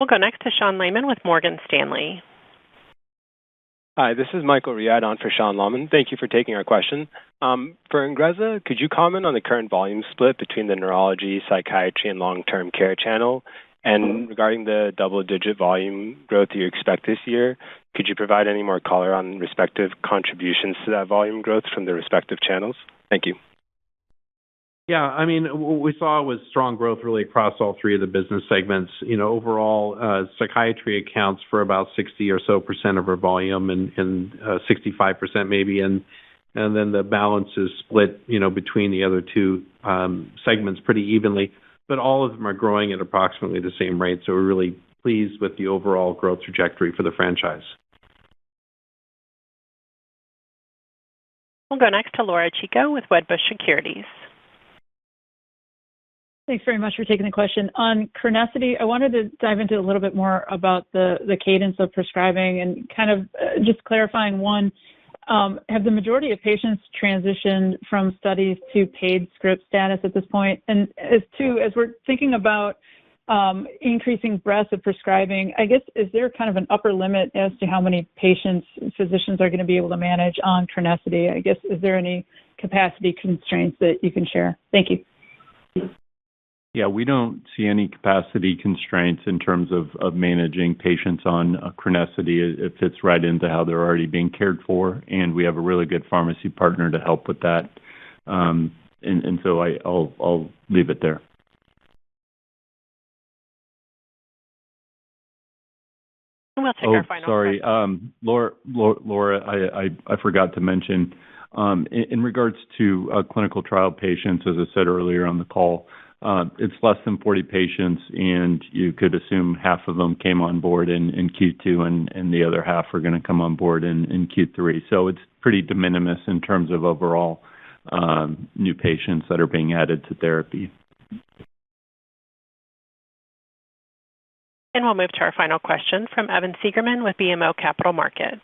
We'll go next to Sean Lehman with Morgan Stanley. Hi, this is Michael Riad on for Sean Lehman. Thank you for taking our question. For Ingrezza, could you comment on the current volume split between the neurology, psychiatry, and long-term care channel? And regarding the double-digit volume growth you expect this year, could you provide any more color on respective contributions to that volume growth from the respective channels? Thank you. Yeah, I mean, what we saw was strong growth really across all three of the business segments. Overall, psychiatry accounts for about 60 or so % of our volume and 65% maybe, and then the balance is split, between the other two segments pretty evenly. But all of them are growing at approximately the same rate, so we're really pleased with the overall growth trajectory for the franchise. We'll go next to Laura Chico with Wedbush Securities. Thanks very much for taking the question. On Chronicity, I wanted to dive into a little bit more about the cadence of prescribing and kind of just clarifying one, have the majority of patients transitioned from studies to paid script status at this point? And as we're thinking about increasing breadth of prescribing, I guess, is there kind of an upper limit as to how many patients physicians are going to be able to manage on Chronicity? I guess, is there any capacity constraints that you can share? Thank you. Yeah, we don't see any capacity constraints in terms of managing patients on Chronicity. It fits right into how they're already being cared for, and we have a really good pharmacy partner to help with that. And so I'll leave it there. We'll take our final sorry. question. Laura, I forgot to mention, in regards to clinical trial patients, as I said earlier on the call, it's less than 40 patients, and you could assume half of them came on board in Q2, and the other half are going to come on board in Q3. So it's pretty de minimis in terms of overall new patients that are being added to therapy. And we'll move to our final question from Evan Seigerman with BMO Capital Markets.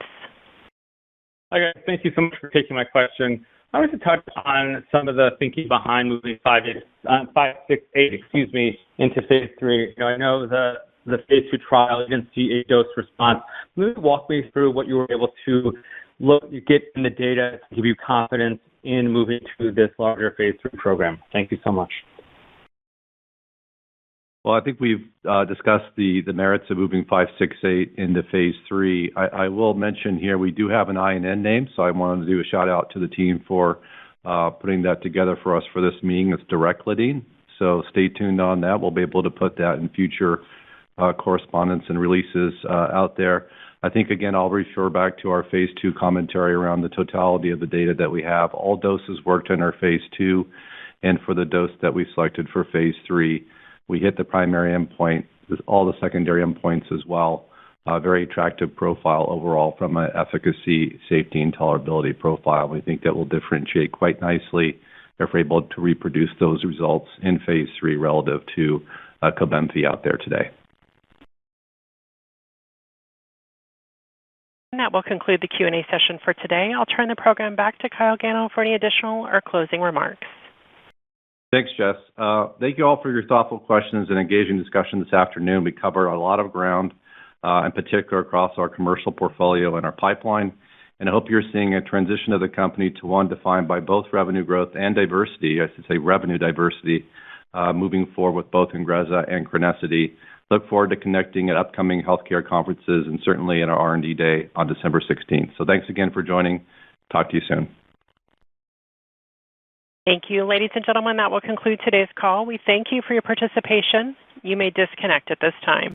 Hi, guys. Thank you so much for taking my question. I wanted to touch on some of the thinking behind moving 568, into phase 3. I know the phase 2 trial, you didn't see a dose response. Maybe walk me through what you were able to get in the data to give you confidence in moving to this larger phase 3 program. Thank you so much. Well, I think we've discussed the merits of moving 568 into phase 3. I will mention here we do have an INN name, so I wanted to do a shout out to the team for putting that together for us for this meeting. It's Direclidine, so stay tuned on that. We'll be able to put that in future correspondence and releases out there. I think, again, I'll refer back to our phase 2 commentary around the totality of the data that we have. All doses worked in our phase 2, and for the dose that we selected for phase 3, we hit the primary endpoint, all the secondary endpoints as well. Very attractive profile overall from an efficacy, safety, and tolerability profile. We think that will differentiate quite nicely if we're able to reproduce those results in phase 3 relative to Cobenfy out there today. And that will conclude the Q&A session for today. I'll turn the program back to Kyle Gano for any additional or closing remarks. Thanks, Jess. Thank you all for your thoughtful questions and engaging discussion this afternoon. We covered a lot of ground, in particular across our commercial portfolio and our pipeline. And I hope you're seeing a transition of the company to one defined by both revenue growth and diversity, I should say revenue diversity, moving forward with both Ingrezza and Chronicity. Look forward to connecting at upcoming healthcare conferences and certainly in our R&D Day on December 16th. So thanks again for joining. Talk to you soon. Thank you, ladies and gentlemen. That will conclude today's call. We thank you for your participation. You may disconnect at this time.